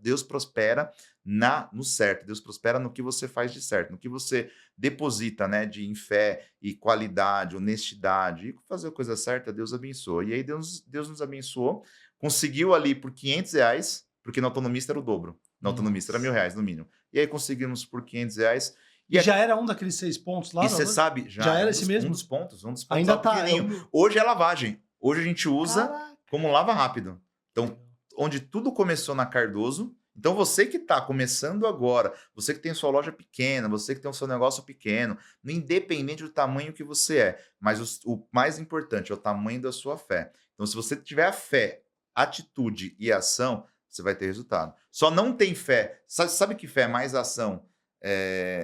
no certo. Deus prospera no que você faz de certo, no que você deposita, né, em fé e qualidade, honestidade, e fazer a coisa certa, Deus abençoa. E aí Deus nos abençoou, conseguiu ali por R$ 500, porque no autonomista era o dobro. No autonomista era R$ 1.000 no mínimo. E aí conseguimos por R$ 500. E já era um daqueles 6 pontos lá? E não, você né? sabe, Já era um esse dos- mesmo? Um dos pontos Ainda é o tá. pequenininho. Hoje é lavagem. Hoje a gente usa Caraca. como lava rápido. Então, onde tudo começou na Cardoso. Então, você que está começando agora, você que tem sua loja pequena, você que tem o seu negócio pequeno, independente do tamanho que você é, mas o mais importante é o tamanho da sua fé. Então, se você tiver a fé, atitude e ação, você vai ter resultado. Só não tem fé. Sabe que fé é mais ação?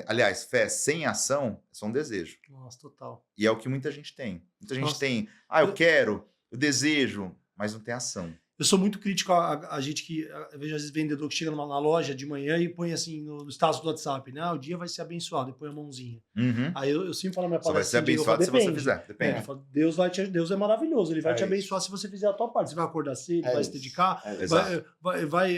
Aliás, fé sem ação é só um desejo. Nossa, total. E é o que muita gente tem. Muita gente Nossa. tem, eu quero, eu desejo, mas não tem ação. Eu sou muito crítico a gente que... Eu vejo às vezes vendedor que chega na loja de manhã e põe assim no status do WhatsApp, né? O dia vai ser abençoado, e põe a mãozinha. Uhum. Aí eu sempre falo na minha Só vai palestra... ser abençoado se você fizer. Depende. Eu falo, Deus é maravilhoso, ele vai É te isso. abençoar se você fizer a tua parte. Você vai acordar cedo, vai se isso. dedicar, É isso. Exato.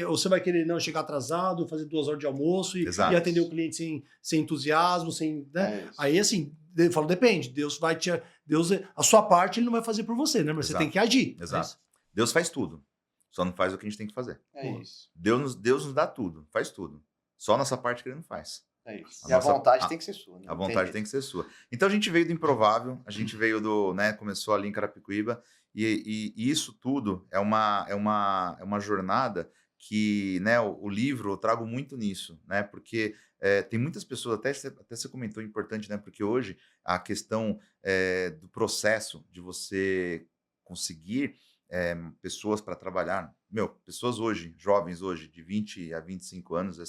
ou você vai querer não chegar atrasado, fazer 2 horas de almoço e Exato. atender o cliente sem entusiasmo, né? É isso. Aí assim, eu falo, depende, Deus a sua parte ele não vai fazer por você, né? Mas você Exato. tem que agir. Exato. Deus faz tudo. Só não faz o que a gente tem que fazer. É isso. Deus nos dá tudo, faz tudo. Só nossa parte que ele não faz. É isso. A E a nossa- vontade tem que ser sua. Né? A vontade tem que ser sua. Então a gente veio do improvável, a gente veio né, começou ali em Carapicuíba, e isso tudo é uma jornada que, né, o livro eu trago muito nisso, né, porque tem muitas pessoas, até você comentou importante, né, porque hoje a questão do processo de você conseguir pessoas para trabalhar, pessoas hoje, jovens hoje, de 20 a 25 anos,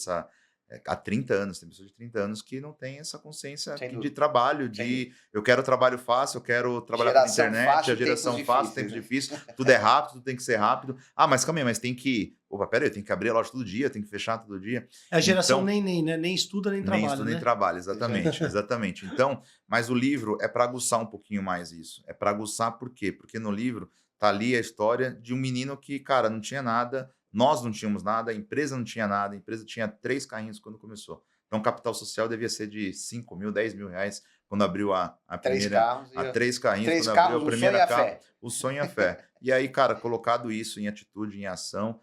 há 30 anos, tem pessoas de 30 anos que não têm essa consciência Sem de dúvida. trabalho, de eu quero trabalho fácil, eu quero trabalhar pela Geração internet, fácil, a geração tempos fácil, difíceis, tempos difíceis, tudo é rápido, tudo tem que ser rápido. Ah, mas calma aí, mas tem que... Opa, pera aí, tem que abrir a loja todo dia, tem que fechar todo dia. É a geração Então, nem estuda, nem nem trabalha, estuda, né? nem trabalha, exatamente, exatamente. Então, mas o livro é para aguçar um pouquinho mais isso. É para aguçar por quê? Porque no livro tá ali a história de um menino que, cara, não tinha nada, nós não tínhamos nada, a empresa não tinha nada, a empresa tinha 3 carrinhos quando começou. Então, o capital social devia ser de 5 mil, 10 mil reais quando abriu a 3 primeira... carros. A 3 carrinhos, 3 quando carros, abriu a o sonho e primeira a carro, fé. o sonho e a fé. E aí, cara, colocado isso em atitude, em ação,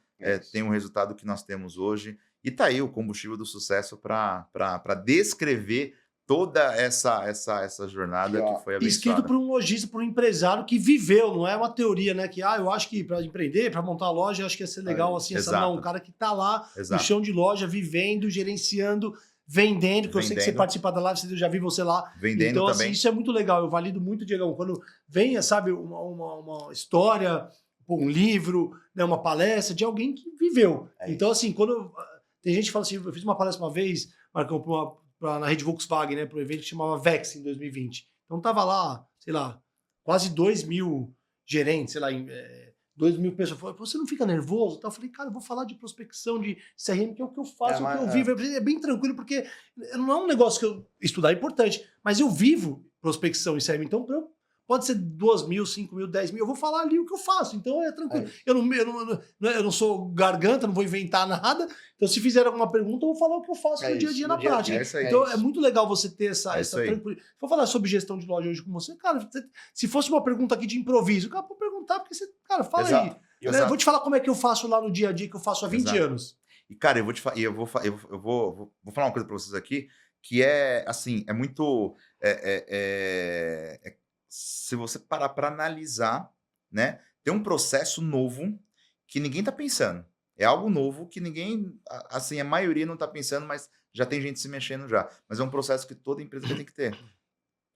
tem o resultado que nós temos hoje. E tá aí o combustível do sucesso para descrever toda essa jornada que foi Escrito abençoada. por um lojista, por um empresário que viveu, não é uma teoria, né? Que eu acho que para empreender, para montar a loja, eu acho que ia ser legal assim. Não, um cara que tá lá no chão de loja, vivendo, gerenciando, vendendo, que eu sei que você participa da live, eu já vi você lá. Vendendo então, também. Assim, isso é muito legal. Eu valido muito, Diegão, quando venha, sabe, uma história, um livro, né, uma palestra de alguém que viveu. Então, assim, quando tem gente que fala assim, eu fiz uma palestra uma vez, Marcão, na rede Volkswagen, né, para um evento que chamava Vex em 2020. Então tava lá, sei lá, quase 2.000 gerentes, sei lá, 2.000 pessoas. Falei, você não fica nervoso? Eu falei, cara, eu vou falar de prospecção, de CRM, que é o que eu faço, o que eu vivo. É bem tranquilo, porque não é um negócio que eu estudar é importante, mas eu vivo prospecção e CRM. Então, pode ser 2.000, 5.000, 10.000, eu vou falar ali o que eu faço, então é tranquilo. Eu não sou garganta, não vou inventar nada, então se fizer alguma pergunta, eu vou falar o que eu faço no dia a dia na prática. Então é muito legal você ter essa tranquilidade. Vou falar sobre gestão de loja hoje com você, cara, se fosse uma pergunta aqui de improviso, cara, pode perguntar, porque você, cara, fala aí. Eu vou te falar como é que eu faço lá no dia a dia, que eu faço há 20 anos. E, cara, eu vou falar uma coisa pra vocês aqui, que é, assim, é muito... se você parar para analisar, né, tem um processo novo que ninguém está pensando. É algo novo que ninguém, assim, a maioria não está pensando, mas já tem gente se mexendo já. Mas é um processo que toda empresa tem que ter.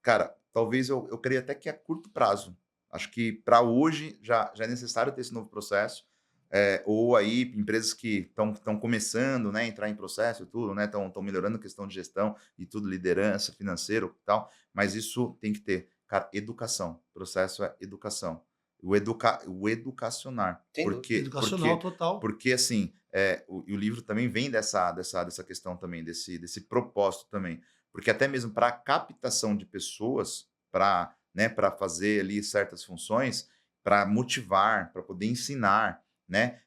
Cara, talvez eu creio até que a curto prazo. Acho que para hoje já é necessário ter esse novo processo. Ou aí empresas que estão começando, né, a entrar em processo e tudo, né, estão melhorando a questão de gestão e tudo, liderança, financeiro e tal. Mas isso tem que ter. Cara, educação. O processo é educação. O educacionar. Educacional, total. Porque, assim, o livro também vem dessa questão também, desse propósito também. Porque até mesmo para a captação de pessoas, para fazer ali certas funções, para motivar, para poder ensinar, né,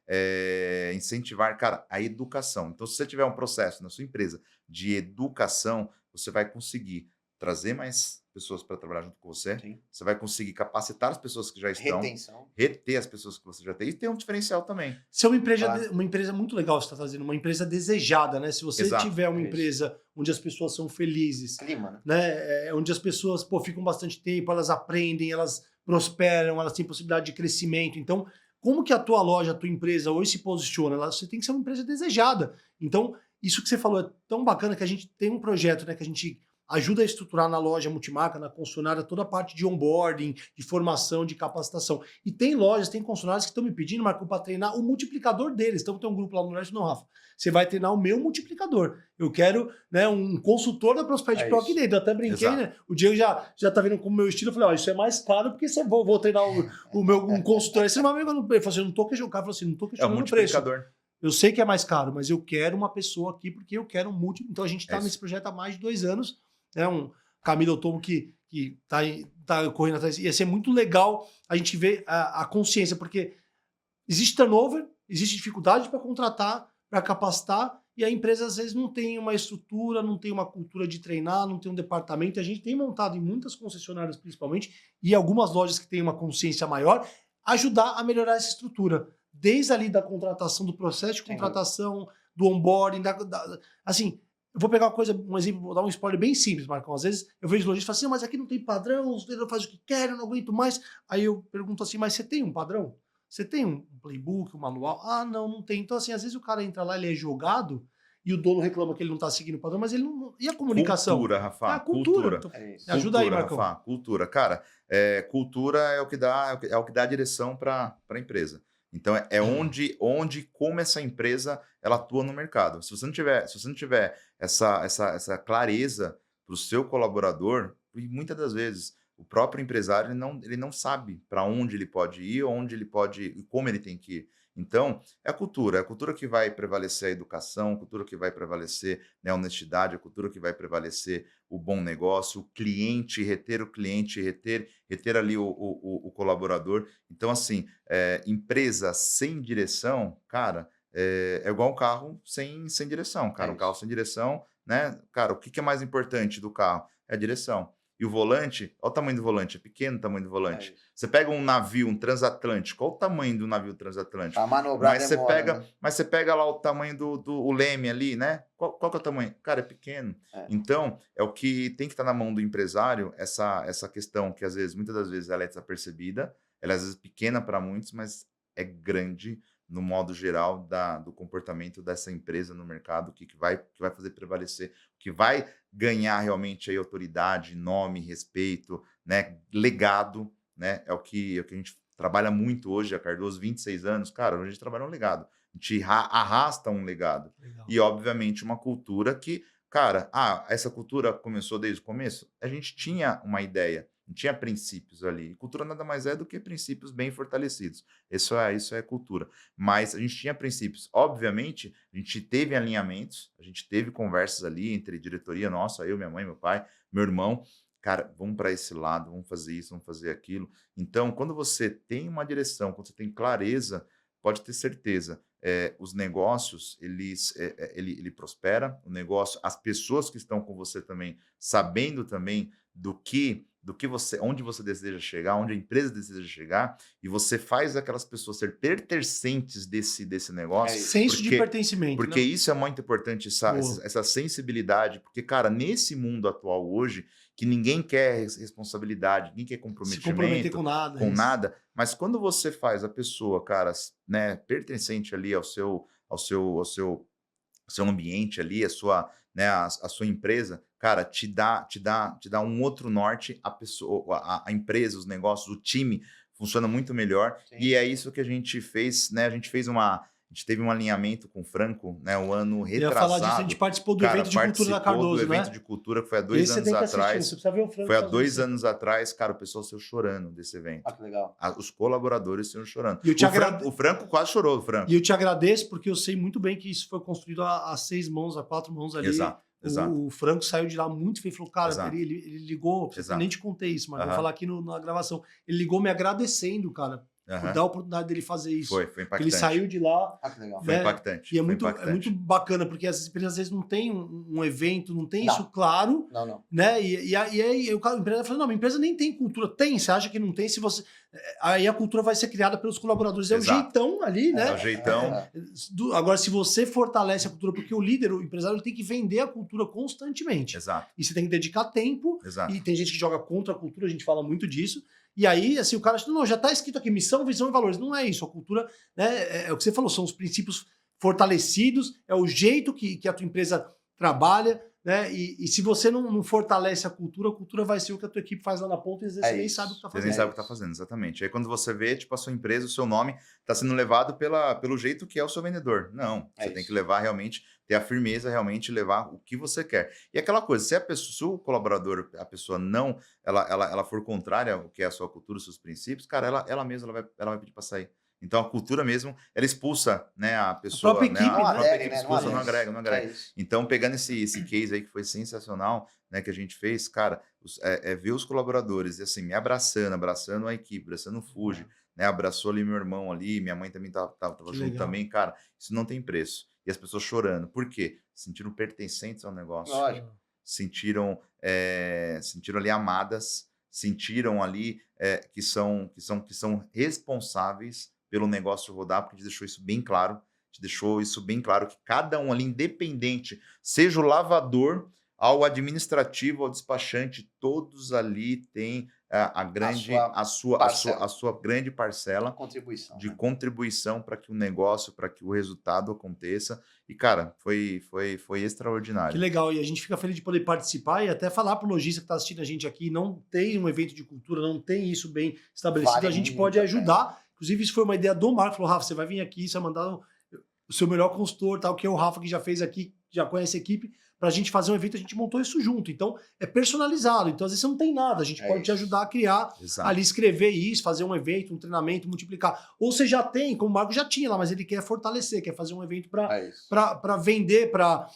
incentivar, cara, a educação. Então, se você tiver um processo na sua empresa de educação, você vai conseguir trazer mais pessoas para trabalhar junto com você. Sim. Você vai conseguir capacitar as pessoas que já estão. Retenção. Reter as pessoas que você já tem. E ter um diferencial também. Ser uma empresa muito legal você está fazendo, uma empresa desejada, né? Se você tiver uma empresa onde as pessoas são felizes, clima, né? Onde as pessoas ficam bastante tempo, elas aprendem, elas prosperam, elas têm possibilidade de crescimento. Então, como que a tua loja, a tua empresa hoje se posiciona? Você tem que ser uma empresa desejada. Então, isso que você falou é tão bacana que a gente tem um projeto, né? Que a gente ajuda a estruturar na loja multimarca, na concessionária, toda a parte de onboarding, de formação, de capacitação. E tem lojas, tem concessionárias que estão me pedindo, Marco, para treinar o multiplicador deles. Então tem um grupo lá no Norte, não, Rafa, você vai treinar o meu multiplicador. Eu quero, né, um consultor da Prosperity Pro aqui dentro. Eu até brinquei, né? O Diego já tá vendo como o meu estilo. Eu falei, isso é mais caro porque você vou treinar um consultor. Esse meu amigo, ele falou assim, não tô questionando. O cara falou assim, não tô questionando o preço. Eu sei que é mais caro, mas eu quero uma pessoa aqui porque eu quero um múltiplo. Então a gente está nesse projeto há mais de 2 anos. Um Camilo Otomo que tá correndo atrás. Ia ser muito legal a gente ver a consciência, porque existe turnover, existe dificuldade para contratar, para capacitar, e a empresa às vezes não tem uma estrutura, não tem uma cultura de treinar, não tem um departamento. A gente tem montado em muitas concessionárias, principalmente, e algumas lojas que têm uma consciência maior, ajudar a melhorar essa estrutura. Desde ali da contratação, do processo de contratação, do onboarding, assim... Eu vou pegar um exemplo, vou dar um spoiler bem simples, Marcão. Às vezes eu vejo lojistas e falo assim, mas aqui não tem padrão, os vendedores fazem o que querem, eu não aguento mais. Aí eu pergunto assim, mas você tem um padrão? Você tem um playbook, um manual? Ah, não tem. Então, assim, às vezes o cara entra lá, ele é jogado, e o dono reclama que ele não está seguindo o padrão, mas ele não... E a comunicação? Cultura, Rafa. A cultura. Então, ajuda aí, Marcão. Rafa, cultura. Cara, cultura é o que dá a direção para a empresa. Então, é onde como essa empresa ela atua no mercado. Se você não tiver essa clareza para o seu colaborador, e muitas das vezes o próprio empresário ele não sabe para onde ele pode ir, onde ele pode ir e como ele tem que ir. Então, é a cultura que vai prevalecer a educação, a cultura que vai prevalecer, né, a honestidade, a cultura que vai prevalecer o bom negócio, o cliente, reter ali o colaborador. Então, assim, empresa sem direção, cara, é igual um carro sem direção, cara. Um carro sem direção, né? Cara, o que é mais importante do carro? É a direção. E o volante, olha o tamanho do volante, é pequeno o tamanho do volante. Você pega um navio, um transatlântico, qual o tamanho do navio transatlântico? A manobrar Mas você pega lá o tamanho do leme ali, né? Qual que é o tamanho? Cara, é pequeno. Então, é o que tem que estar na mão do empresário, essa questão que muitas das vezes ela é desapercebida, ela é às vezes pequena para muitos, mas é grande no modo geral do comportamento dessa empresa no mercado, que vai fazer prevalecer, que vai ganhar realmente aí autoridade, nome, respeito, né, legado, né, é o que a gente trabalha muito hoje, a Cardoso, 26 anos, cara, hoje a gente trabalha um legado, a gente arrasta um legado. Legal. E obviamente uma cultura que, cara, essa cultura começou desde o começo, a gente tinha uma ideia, não tinha princípios ali. E cultura nada mais é do que princípios bem fortalecidos. Isso é cultura. Mas a gente tinha princípios. Obviamente, a gente teve alinhamentos, a gente teve conversas ali entre diretoria nossa, eu, minha mãe, meu pai, meu irmão. Cara, vamos para esse lado, vamos fazer isso, vamos fazer aquilo. Então, quando você tem uma direção, quando você tem clareza, pode ter certeza, os negócios, ele prospera, o negócio, as pessoas que estão com você também, sabendo também onde você deseja chegar, onde a empresa deseja chegar, e você faz aquelas pessoas ser pertencentes desse negócio. Senso de pertencimento. Porque isso é muito importante, essa sensibilidade, porque, cara, nesse mundo atual hoje, que ninguém quer responsabilidade, ninguém quer comprometimento. Se comprometer com nada. Mas quando você faz a pessoa, cara, né, pertencente ali ao seu ambiente ali, a sua empresa, cara, te dá um outro norte, a empresa, os negócios, o time funciona muito melhor. Sim. E é isso que a gente fez, né? A gente teve um alinhamento com o Franco, né? O ano retrasado. Eu ia falar disso, a gente participou do evento de cultura da Cardoso, do evento de cultura que foi há 2 anos atrás. Você precisa ver o Franco. Foi há 2 anos atrás, cara, o pessoal saiu chorando desse evento. Que legal. Os colaboradores saíram chorando. O Franco quase chorou, o Franco. E eu te agradeço porque eu sei muito bem que isso foi construído a 6 mãos, a 4 mãos ali. Exato. O Franco saiu de lá muito feliz, falou, cara, ele ligou, eu nem te contei isso, mas vou falar aqui na gravação. Ele ligou me agradecendo, cara, por dar a oportunidade dele fazer isso. Foi impactante. Ele saiu de lá. Que legal. Foi impactante. E é muito bacana, porque as empresas às vezes não tem um evento, não tem isso claro. Não. Né? E aí o empresa fala, não, minha empresa nem tem cultura. Tem, você acha que não tem? Se você... Aí a cultura vai ser criada pelos colaboradores. É o jeitão ali, né? É o jeitão. Agora, se você fortalece a cultura, porque o líder, o empresário, tem que vender a cultura constantemente. Exato. E você tem que dedicar tempo. Exato. E tem gente que joga contra a cultura, a gente fala muito disso. E aí, assim, o cara acha, não, já está escrito aqui, missão, visão e valores. Não é isso. A cultura, né, é o que você falou, são os princípios fortalecidos, é o jeito que a tua empresa trabalha, né? E se você não fortalece a cultura vai ser o que a tua equipe faz lá na ponta e às vezes você nem sabe o que está fazendo. Você nem sabe o que está fazendo, exatamente. Aí quando você vê, tipo, a sua empresa, o seu nome está sendo levado pelo jeito que é o seu vendedor. Não, você tem que levar realmente, ter a firmeza, realmente levar o que você quer. E aquela coisa, se o colaborador, a pessoa não, ela for contrária ao que é a sua cultura, os seus princípios, cara, ela mesma vai pedir para sair. Então a cultura mesmo, ela expulsa, né, a pessoa, a própria equipe, a própria equipe expulsa, não agrega. Então, pegando esse case aí que foi sensacional, né, que a gente fez, cara, ver os colaboradores e assim, me abraçando a equipe, abraçando o Fuji, né, abraçou ali meu irmão ali, minha mãe também tava junto também, cara, isso não tem preço. E as pessoas chorando. Por quê? Sentiram pertencentes ao negócio. Lógico. Sentiram ali amadas, sentiram ali que são responsáveis pelo negócio rodar, porque a gente deixou isso bem claro. Que cada um ali, independente, seja o lavador, ao administrativo, ao despachante, todos ali têm a sua grande parcela de contribuição para que o negócio, para que o resultado aconteça. E, cara, foi extraordinário. Que legal. E a gente fica feliz de poder participar e até falar para o lojista que está assistindo a gente aqui, não tem um evento de cultura, não tem isso bem estabelecido, a gente pode ajudar. Inclusive, isso foi uma ideia do Marco. Falou, Rafa, você vai vir aqui, você vai mandar o seu melhor consultor, tal, que é o Rafa, que já fez aqui, já conhece a equipe, pra gente fazer um evento, a gente montou isso junto. Então, é personalizado. Então, às vezes, você não tem nada. A gente pode te ajudar a criar, Exato. ali escrever isso, fazer um evento, um treinamento, multiplicar. Ou você já tem, como o Marco já tinha lá, mas ele quer fortalecer, quer fazer um evento para vender, para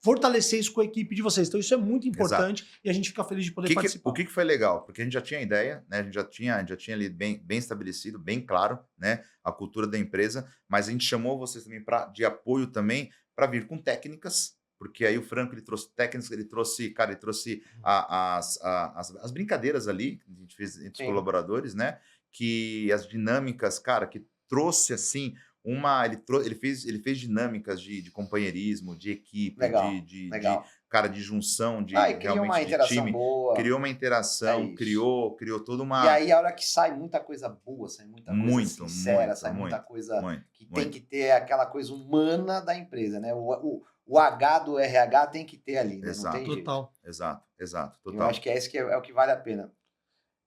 fortalecer isso com a equipe de vocês. Então, isso é muito importante e a gente fica feliz de poder participar. O que foi legal? Porque a gente já tinha a ideia, né? A gente já tinha ali bem estabelecido, bem claro, né? A cultura da empresa, mas a gente chamou vocês também de apoio também para vir com técnicas, porque aí o Franco ele trouxe técnicas, ele trouxe as brincadeiras ali que a gente fez entre os colaboradores, né? Que as dinâmicas, cara, que trouxe assim ele fez dinâmicas de companheirismo, de equipe, de junção, de criou uma interação boa. Criou uma interação, criou toda uma... E aí a hora que sai muita coisa boa, sai muita coisa sincera, sai muita coisa que tem que ter aquela coisa humana da empresa, né? O H do RH tem que ter ali, né? Exato. Não tem jeito. Exato. Total. Eu acho que esse que é o que vale a pena.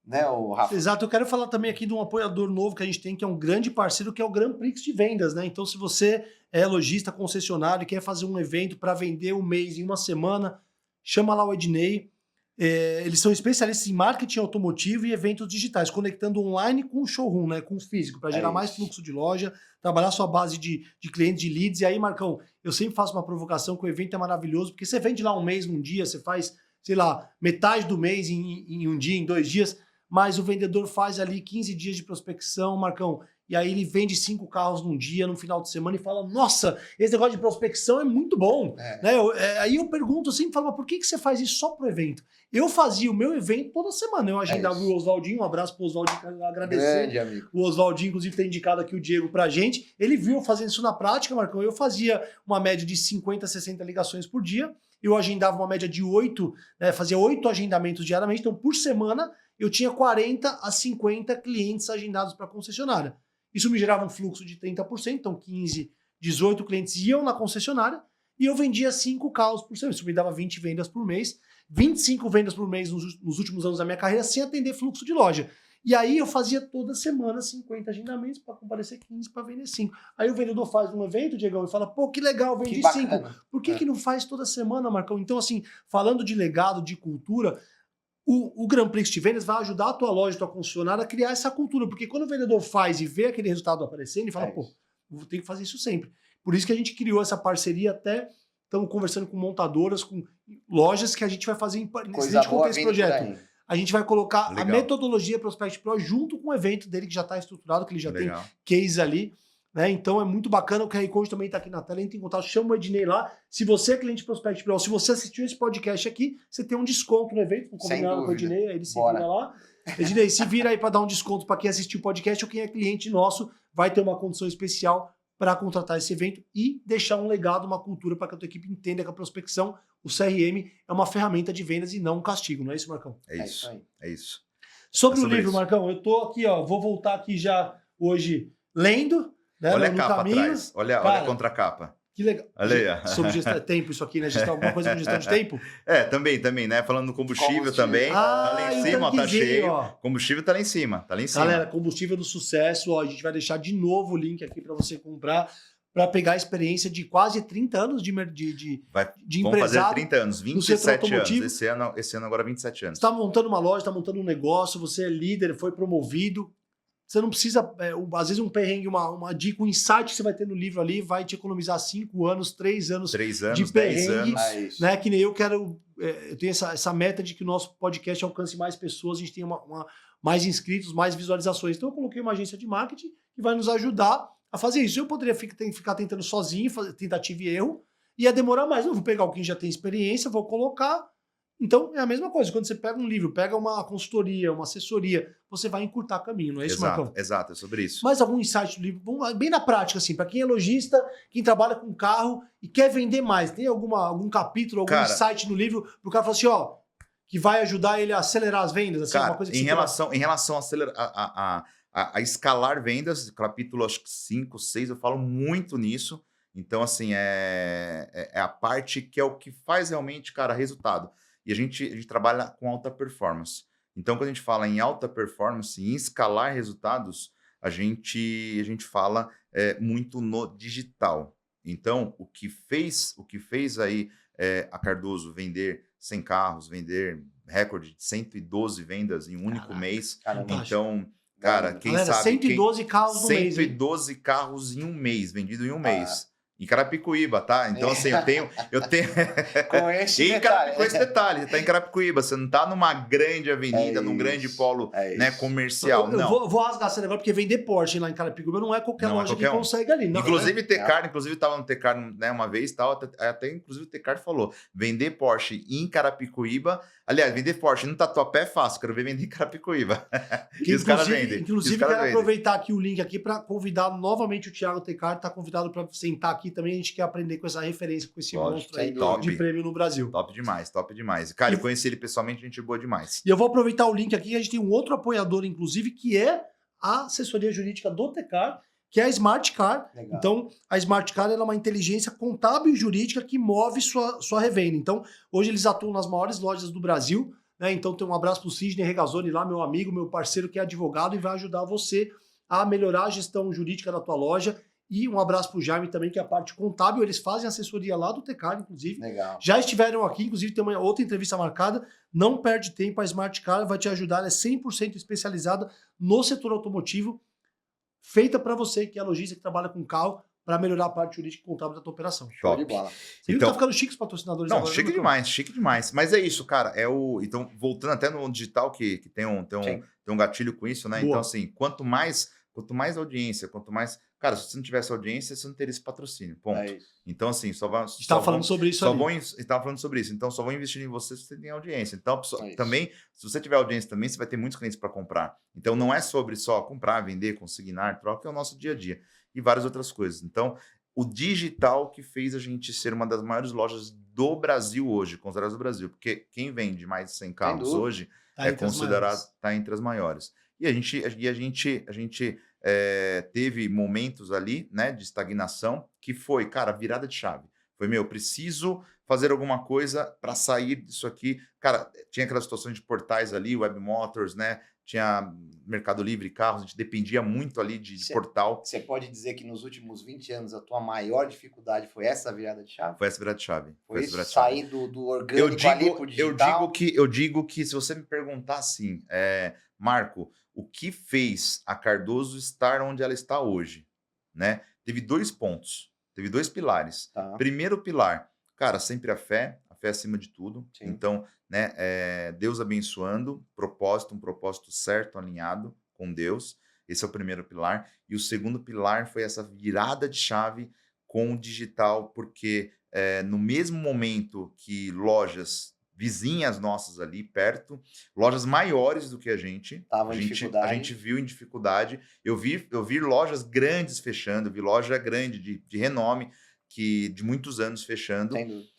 Né, o Rafa? Exato, eu quero falar também aqui de um apoiador novo que a gente tem, que é um grande parceiro, que é o Grand Prix de vendas, né? Então, se você é lojista, concessionário e quer fazer um evento para vender um mês em uma semana, chama lá o Ednei. Eles são especialistas em marketing automotivo e eventos digitais, conectando online com o showroom, né? Com o físico, para gerar mais fluxo de loja, trabalhar sua base de clientes, de leads. E aí, Marcão, eu sempre faço uma provocação que o evento é maravilhoso, porque você vende lá um mês num dia, você faz, sei lá, metade do mês em um dia, em 2 dias, mas o vendedor faz ali 15 dias de prospecção, Marcão, e aí ele vende 5 carros num dia, no final de semana, e fala, nossa, esse negócio de prospecção é muito bom. Né? Aí eu pergunto, eu sempre falo, mas por que você faz isso só pro evento? Eu fazia o meu evento toda semana, eu agendava o Oswaldinho, um abraço pro Oswaldinho, quero agradecer. Grande amigo. O Oswaldinho, inclusive, tem indicado aqui o Diego pra gente. Ele viu fazendo isso na prática, Marcão, eu fazia uma média de 50, 60 ligações por dia, eu agendava uma média de 8, né, fazia 8 agendamentos diariamente, então por semana eu tinha 40 a 50 clientes agendados para a concessionária. Isso me gerava um fluxo de 30%, então 15, 18 clientes iam na concessionária e eu vendia 5 carros por semana. Isso me dava 20 vendas por mês, 25 vendas por mês nos últimos anos da minha carreira, sem atender fluxo de loja. E aí eu fazia toda semana 50 agendamentos para comparecer 15 para vender 5. Aí o vendedor faz um evento, Diegão, e fala, pô, que legal, vendi 5. Por que não faz toda semana, Marcão? Então, assim, falando de legado, de cultura, o Grand Prix de vendas vai ajudar a tua loja, a tua concessionária a criar essa cultura, porque quando o vendedor faz e vê aquele resultado aparecendo, ele fala, pô, vou ter que fazer isso sempre. Por isso que a gente criou essa parceria, até estamos conversando com montadoras, com lojas que a gente vai fazer nesse projeto. A gente vai colocar a metodologia Prospect Pro junto com o evento dele, que já está estruturado, que ele já tem case ali. Né? Então é muito bacana, o QR Code também está aqui na tela, entra em contato, chama o Ednei lá. Se você é cliente Prospect Pro, se você assistiu esse podcast aqui, você tem um desconto no evento, combinado com o Ednei, aí ele se vira lá. Ednei, se vira aí para dar um desconto para quem assistiu o podcast ou quem é cliente nosso, vai ter uma condição especial para contratar esse evento e deixar um legado, uma cultura para que a tua equipe entenda que a prospecção, o CRM, é uma ferramenta de vendas e não um castigo, não é isso, Marcão? É isso. Sobre o livro, Marcão, eu tô aqui, ó, vou voltar aqui já hoje lendo. Né, olha a capa atrás, olha a contracapa. Que legal. Olha aí. Sobre gestão de tempo, isso aqui, né? Alguma coisa com gestão de tempo? Também, né? Falando do combustível também. Tá lá em cima, tá cheio. Ó. Combustível tá lá em cima, Galera, combustível do sucesso, ó, a gente vai deixar de novo o link aqui para você comprar, para pegar a experiência de quase 30 anos de empresário. Vamos fazer 30 anos, 27 anos. Esse ano agora 27 anos. Você está montando uma loja, está montando um negócio, você é líder, foi promovido. Você não precisa, às vezes um perrengue, uma dica, um insight que você vai ter no livro ali vai te economizar 5 anos, 3 anos de perrengue. 10 anos. Né? Que nem eu quero, eu tenho essa meta de que o nosso podcast alcance mais pessoas, a gente tenha mais inscritos, mais visualizações. Então eu coloquei uma agência de marketing que vai nos ajudar a fazer isso. Eu poderia ficar tentando sozinho, fazer tentativa e erro, ia demorar mais. Eu vou pegar alguém que já tem experiência, vou colocar. Então, é a mesma coisa. Quando você pega um livro, pega uma consultoria, uma assessoria, você vai encurtar caminho, não é isso, Marcão? Exato, é sobre isso. Mais algum insight do livro? Bem na prática, assim, para quem é lojista, quem trabalha com carro e quer vender mais, tem algum capítulo, algum insight no livro pro cara falar assim, ó, que vai ajudar ele a acelerar as vendas? Assim, cara, uma coisa que em relação a escalar vendas, capítulo acho que 5, 6, eu falo muito nisso. Então, assim, é a parte que é o que faz realmente, cara, resultado. E a gente trabalha com alta performance. Então, quando a gente fala em alta performance, em escalar resultados, a gente fala muito no digital. Então, o que fez aí a Cardoso vender 100 carros, vender recorde de 112 vendas em um único mês. Caramba. Então, cara, quem Galera, sabe... 112 carros no mês, hein? 112 carros em um mês, vendido em um mês. Em Carapicuíba, tá? Então, assim, eu tenho... Com esse E detalhe. com esse detalhe, você tá em Carapicuíba, você não tá numa grande avenida, num grande polo né, comercial, Eu não. vou rasgar esse negócio, porque vender Porsche lá em Carapicuíba não é qualquer Não é loja qualquer que um. consegue ali. Não, Inclusive, né? Tecar, inclusive tava no Tecar né, uma vez, tal, até inclusive o Tecar falou, vender Porsche em Carapicuíba, aliás, vender Porsche no Tatuapé é fácil, quero ver vender em Carapicuíba. Que, E os caras vendem. inclusive quero aproveitar aqui o link aqui para convidar novamente o Thiago Tecar, tá convidado para sentar aqui também, a gente quer aprender com essa referência, com esse Lógico, monstro aí top. de prêmio no Brasil. Top demais, top demais. Cara, eu conheci ele pessoalmente, gente boa demais. E eu vou aproveitar o link aqui, a gente tem um outro apoiador, inclusive, que é a assessoria jurídica do Tecar, que é a Smart Car. Legal. Então, a Smart Car ela é uma inteligência contábil e jurídica que move sua revenda. Então, hoje eles atuam nas maiores lojas do Brasil, né? Então, tem um abraço pro Sidney Regazzoni lá, meu amigo, meu parceiro que é advogado e vai ajudar você a melhorar a gestão jurídica da tua loja. E um abraço pro Jaime também, que é a parte contábil. Eles fazem assessoria lá do Tecar, inclusive. Legal. Já estiveram aqui, inclusive tem uma outra entrevista marcada. Não perde tempo, a Smart Car vai te ajudar. Ela é 100% especializada no setor automotivo, feita para você, que é lojista que trabalha com carro, para melhorar a parte jurídica e contábil da tua operação. Show Top. de bola. Você viu Então- que tá ficando chique os patrocinadores Não, agora, chique né, demais, chique demais. Mas é isso, cara. Então, voltando até no digital, que tem um gatilho com isso, né? Boa. Então, assim, quanto mais audiência, quanto mais. Cara, se você não tivesse audiência, você não teria esse patrocínio. Ponto. É isso. Então, assim, só vai. A gente tava falando sobre isso ali. Estava falando sobre isso. Então, só vou investir em você se você tem audiência. Então, a pessoa, É isso. também, se você tiver audiência também, você vai ter muitos clientes para comprar. Então, não é sobre só comprar, vender, consignar, troca, é o nosso dia a dia. E várias outras coisas. Então, o digital que fez a gente ser uma das maiores lojas do Brasil hoje, consideradas do Brasil. Porque quem vende mais de 100 carros dúvida. hoje Tá é entre as considerado, maiores. está entre as maiores. E a gente teve momentos ali, né, de estagnação, que foi, cara, virada de chave. Foi, eu preciso fazer alguma coisa para sair disso aqui. Cara, tinha aquelas situações de portais ali, Web Motors, né, tinha Mercado Livre, carros, a gente dependia muito ali de portal. Você pode dizer que nos últimos 20 anos a tua maior dificuldade foi essa virada de chave? Foi essa virada de chave. Foi essa isso? virada de chave. Sair do orgânico ali pro digital? Eu digo que se você me perguntar assim, Marco, o que fez a Cardoso estar onde ela está hoje, né? Teve 2 pontos, teve 2 pilares. Tá. Primeiro pilar, cara, sempre a fé acima de tudo. Sim. Então, né, Deus abençoando, um propósito certo, alinhado com Deus. Esse é o primeiro pilar. E o segundo pilar foi essa virada de chave com o digital, porque no mesmo momento que lojas vizinhas nossas ali perto, lojas maiores do que a gente, Tava em dificuldade. a gente viu em dificuldade. Eu vi lojas grandes fechando, vi loja grande de renome, que de muitos anos fechando. Sem dúvida.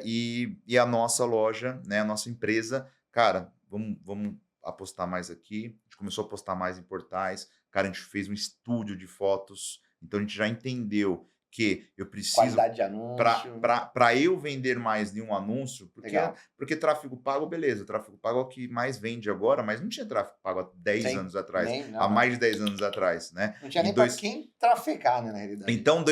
E a nossa loja, né, a nossa empresa, cara, vamos apostar mais aqui. A gente começou a apostar mais em portais. Cara, a gente fez um estúdio de fotos. Então, a gente já entendeu que eu preciso... Qualidade de anúncio. Para eu vender mais de um anúncio, Legal. porque tráfego pago, beleza, tráfego pago é o que mais vende agora, mas não tinha tráfego pago há 10 Sim, anos atrás, nem- há mais de 10 anos atrás, né? Não tinha nem Em pra quem trafegar, né, na realidade. Então,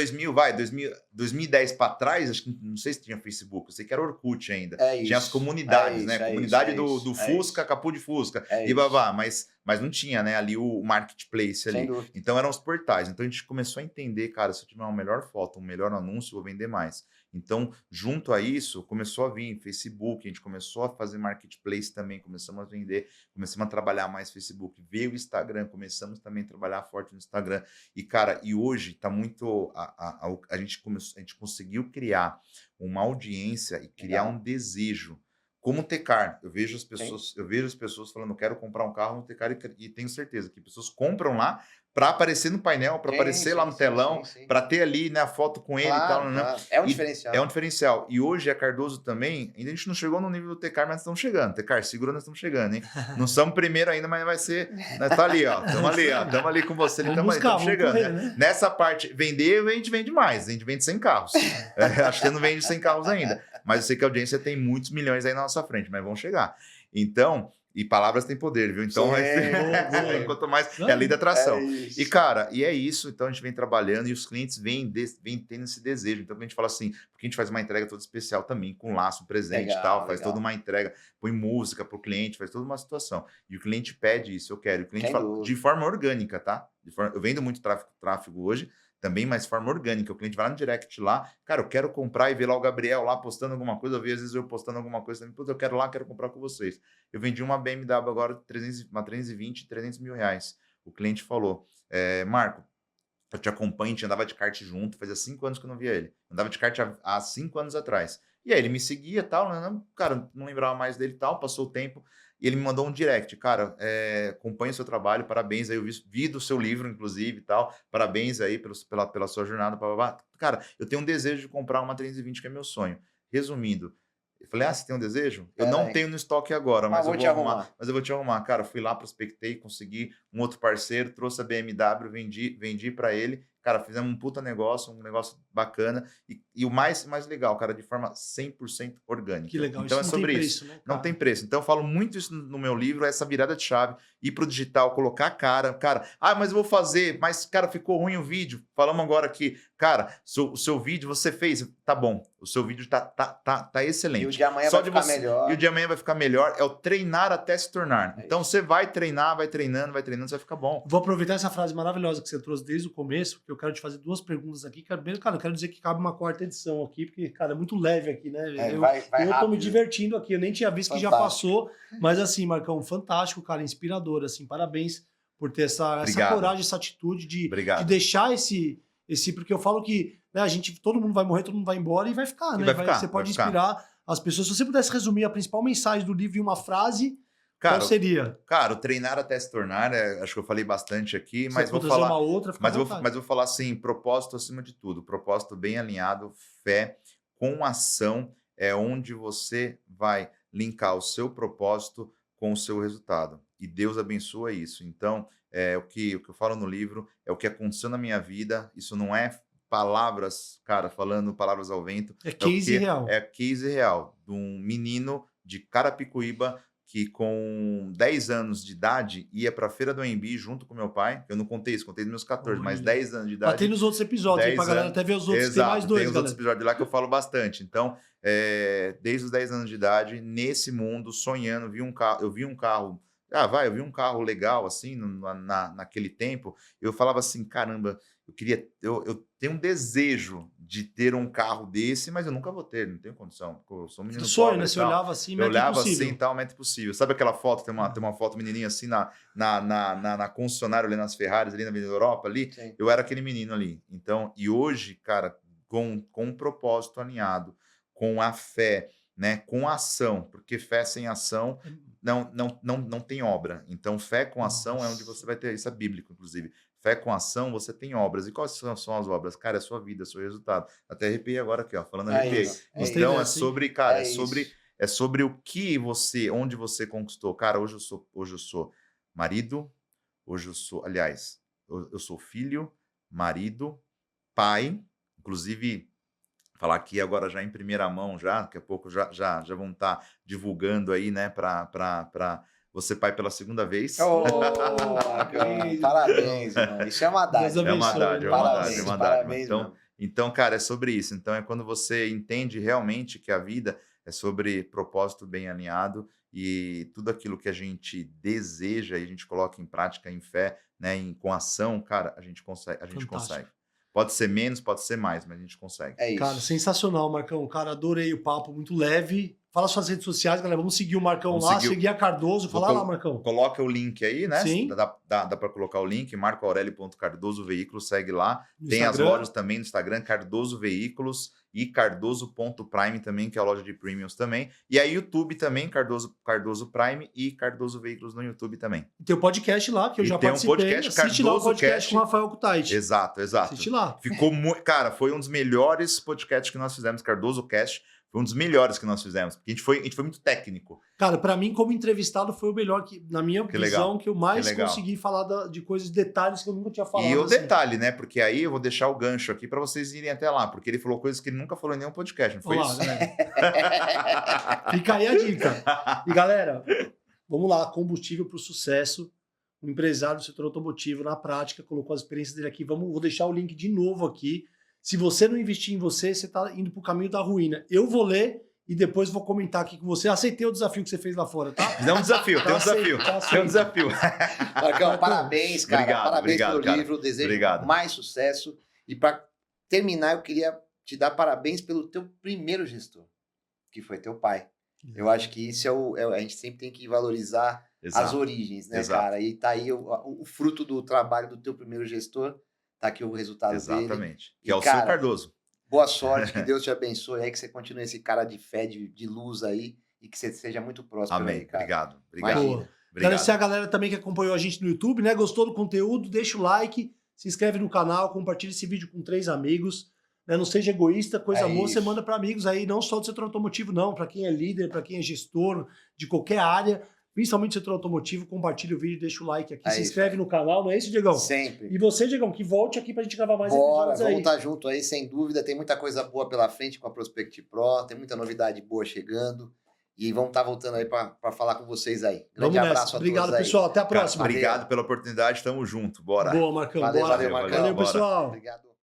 2010 para trás, acho que não sei se tinha Facebook, eu sei que era Orkut ainda. É isso. Tinha as comunidades, É isso, né? é Comunidade isso, é do isso, é Fusca, isso. Capu de Fusca, É e isso. babá, mas não tinha, né, ali o marketplace ali. Sem dúvida. Então eram os portais. Então a gente começou a entender, cara, se eu tiver uma melhor foto, um melhor anúncio, eu vou vender mais. Então, junto a isso, começou a vir Facebook, a gente começou a fazer marketplace também, começamos a vender, começamos a trabalhar mais Facebook, veio o Instagram, começamos também a trabalhar forte no Instagram. E, cara, hoje tá muito... A gente conseguiu criar uma audiência e criar Legal. um desejo. Como o Tecar, eu vejo as pessoas falando, quero comprar um carro no Tecar e tenho certeza que pessoas compram lá para aparecer no painel, para aparecer lá no telão, sim. para ter ali, né, a foto com ele e Claro, tal, né? claro. É um E diferencial. É um diferencial. E hoje a Cardoso também, ainda a gente não chegou no nível do Tecar, mas estamos chegando. Tecar, segura, nós estamos chegando, hein? Não somos primeiro ainda, mas vai ser... Nós tá ali, ó. Estamos ali com você, Vamos estamos chegando. correr, Né? Nessa parte, vender, a gente vende mais. A gente vende 100 carros. Acho que não vende 100 carros ainda. Mas eu sei que a audiência tem muitos milhões aí na nossa frente, mas vão chegar. Então, E palavras têm poder, viu? Então, Sim, quanto mais é a lei da atração. isso. E, cara, e é isso. Então, a gente vem trabalhando e os clientes vêm tendo esse desejo. Então, a gente fala assim, porque a gente faz uma entrega toda especial também, com laço, presente e tal, faz toda uma entrega, põe música pro cliente, faz toda uma situação. E o cliente pede isso, eu quero. O cliente fala de forma orgânica, tá? Eu vendo muito tráfego hoje, também, mas de forma orgânica. O cliente vai lá no direct lá, cara, eu quero comprar e ver lá o Gabriel lá postando alguma coisa, eu vi às vezes eu postando alguma coisa também, putz, eu quero lá, quero comprar com vocês. Eu vendi uma BMW agora, uma 320, 300 mil reais. O cliente falou, Marco, eu te acompanho, a gente andava de kart junto, fazia 5 anos que eu não via ele. Andava de kart há 5 anos atrás. E aí ele me seguia e tal, cara, não lembrava mais dele e tal, passou o tempo. E ele me mandou um direct, cara, acompanho o seu trabalho, parabéns aí, eu vi do seu livro, inclusive, e tal, parabéns aí pela sua jornada, blá. Cara, eu tenho um desejo de comprar uma 320, que é meu sonho. Resumindo, eu falei, você tem um desejo? Eu não tenho no estoque agora, mas eu vou arrumar. Mas eu vou te arrumar. Cara, fui lá, prospectei, consegui um outro parceiro, trouxe a BMW, vendi para ele. Cara, fizemos um puta negócio, um negócio bacana. E o mais legal, cara, de forma 100% orgânica. Que legal, então isso é sobre não tem isso. preço, né, não tem preço. Então eu falo muito isso no meu livro, essa virada de chave, ir pro digital, colocar a cara. Cara, mas eu vou fazer, mas, cara, ficou ruim o vídeo. Falamos agora aqui, cara, o seu vídeo você fez, tá bom. O seu vídeo tá excelente. E o de amanhã vai ficar melhor. E o de amanhã vai ficar melhor. É o treinar até se tornar. Então você vai treinar, vai treinando, você vai ficar bom. Vou aproveitar essa frase maravilhosa que você trouxe desde o começo, porque eu quero te fazer 2 perguntas aqui. Cara, eu quero dizer que cabe uma 4ª edição aqui, porque, cara, é muito leve aqui, né? Eu tô me divertindo aqui, eu nem tinha visto que já passou, mas assim, Marcão, fantástico, cara, inspirador, assim, parabéns por ter essa coragem, essa atitude de deixar esse, porque eu falo que, né, todo mundo vai morrer, todo mundo vai embora e vai ficar, né? Você pode inspirar as pessoas. Se você pudesse resumir a principal mensagem do livro em uma frase, qual seria? Cara, o treinar até se tornar, acho que eu falei bastante aqui, mas vou falar falar. Uma outra, mas vou falar assim: propósito acima de tudo, propósito bem alinhado, fé com ação é onde você vai linkar o seu propósito com o seu resultado. E Deus abençoa isso. Então, o que eu falo no livro é o que aconteceu na minha vida. Isso não é palavras, cara, falando palavras ao vento. É case real. É case real de um menino de Carapicuíba que com 10 anos de idade ia para a Feira do AMB junto com meu pai. Eu não contei isso, contei nos meus 14, mas 10 anos de idade. Tem nos outros episódios, aí pra galera até ver os outros. Exato, tem mais 2, tem os outros episódios lá que eu falo bastante. Então, desde os 10 anos de idade, nesse mundo, sonhando, eu vi um carro legal, assim, naquele tempo. Eu falava assim, caramba, eu tenho um desejo de ter um carro desse, mas eu nunca vou ter, não tenho condição. Eu sou um menino sonho, né? Você olhava assim, eu olhava assim, tal, meta impossível. Sabe aquela foto, tem uma foto menininha assim na concessionária ali nas Ferraris, ali na Avenida Europa, ali? Sim. Eu era aquele menino ali. Então, e hoje, cara, com um propósito alinhado, com a fé, né, com a ação, porque fé sem ação não tem obra. Então, fé com ação é onde você vai ter, isso é bíblico, inclusive. Fé com ação, você tem obras. E quais são as obras? Cara, é a sua vida, é o seu resultado. Até arrepiei agora aqui, ó, falando arrepiei. Então, sobre, cara, é sobre o que onde você conquistou. Cara, hoje eu sou marido, aliás, eu sou filho, marido, pai, inclusive, falar aqui agora já em primeira mão, daqui a pouco já vão estar divulgando aí, né, para você pai pela 2ª vez. Parabéns, irmão. Isso é uma dádiva. É uma dádiva. Então, cara, é sobre isso. Então, é quando você entende realmente que a vida é sobre propósito bem alinhado e tudo aquilo que a gente deseja e a gente coloca em prática, em fé, né, com ação, cara, a gente consegue. Pode ser menos, pode ser mais, mas a gente consegue. É isso. Cara, sensacional, Marcão. Cara, adorei o papo, muito leve. Fala suas redes sociais, galera. Vamos seguir o Marcão seguir a Cardoso. Fala lá, Marcão. Coloca o link aí, né? Sim. Dá para colocar o link, marcoaurelio.cardoso veículos, segue lá. Tem as lojas também no Instagram, Cardoso Veículos e cardoso.prime também, que é a loja de premiums também. E aí YouTube também, Cardoso Prime e Cardoso Veículos no YouTube também. E tem o podcast lá, que eu já participei. Tem um podcast, Assiste lá o podcast com o Rafael Kutait. Exato. Assiste lá. Ficou cara, foi um dos melhores podcasts que nós fizemos, Cardoso Cast. Foi um dos melhores que nós fizemos, porque a gente foi muito técnico. Cara, pra mim, como entrevistado, foi o melhor, na minha visão, que eu mais consegui falar de coisas, detalhes que eu nunca tinha falado. E o detalhe, né? Porque aí eu vou deixar o gancho aqui pra vocês irem até lá, porque ele falou coisas que ele nunca falou em nenhum podcast, não foi isso? Fica aí a dica. E galera, Vamos lá, combustível para o sucesso. Um empresário do setor automotivo, na prática, colocou as experiências dele aqui. Vou deixar o link de novo aqui. Se você não investir em você, você está indo para o caminho da ruína. Eu vou ler e depois vou comentar aqui com você. Aceitei o desafio que você fez lá fora, tá? Tem um desafio, tem um desafio. Tem um desafio. Marcão, parabéns, cara. Obrigado, parabéns obrigado, pelo cara. livro. Desejo Obrigado. mais sucesso. E para terminar, eu queria te dar parabéns pelo teu primeiro gestor, que foi teu pai. Eu acho que isso a gente sempre tem que valorizar Exato. as origens, né, Exato. cara? E tá aí o fruto do trabalho do teu primeiro gestor, tá aqui o resultado dele. Exatamente. Que E, é o cara, seu Cardoso. Boa sorte, que Deus te abençoe aí, que você continue esse cara de fé, de luz aí, e que você seja muito próspero Amém. aí, cara. Obrigado. Obrigado. Boa. Imagina. Agradecer a Obrigado. galera também que acompanhou a gente no YouTube, né? Gostou do conteúdo? Deixa o like, se inscreve no canal, compartilha esse vídeo com 3 amigos. Né? Não seja egoísta, coisa É boa, isso. você manda para amigos aí, não só do setor automotivo, não. Para quem é líder, para quem é gestor de qualquer área, principalmente do setor automotivo, compartilha o vídeo, deixa o like aqui, É se isso, inscreve no canal, não é isso, Diegão? Sempre. E você, Diegão, que volte aqui pra gente gravar mais Bora, episódios aí. vamos estar junto aí, sem dúvida. Tem muita coisa boa pela frente com a Prospect Pro, tem muita novidade boa chegando. E vamos estar voltando aí para falar com vocês aí. Grande Vamos nessa. abraço a Obrigado, todos aí. pessoal. Até a Cara, próxima. obrigado pela oportunidade. Tamo junto. Bora. Boa, Marcão. Valeu, Bora. valeu, Marcão. Valeu, Bora. pessoal. Obrigado.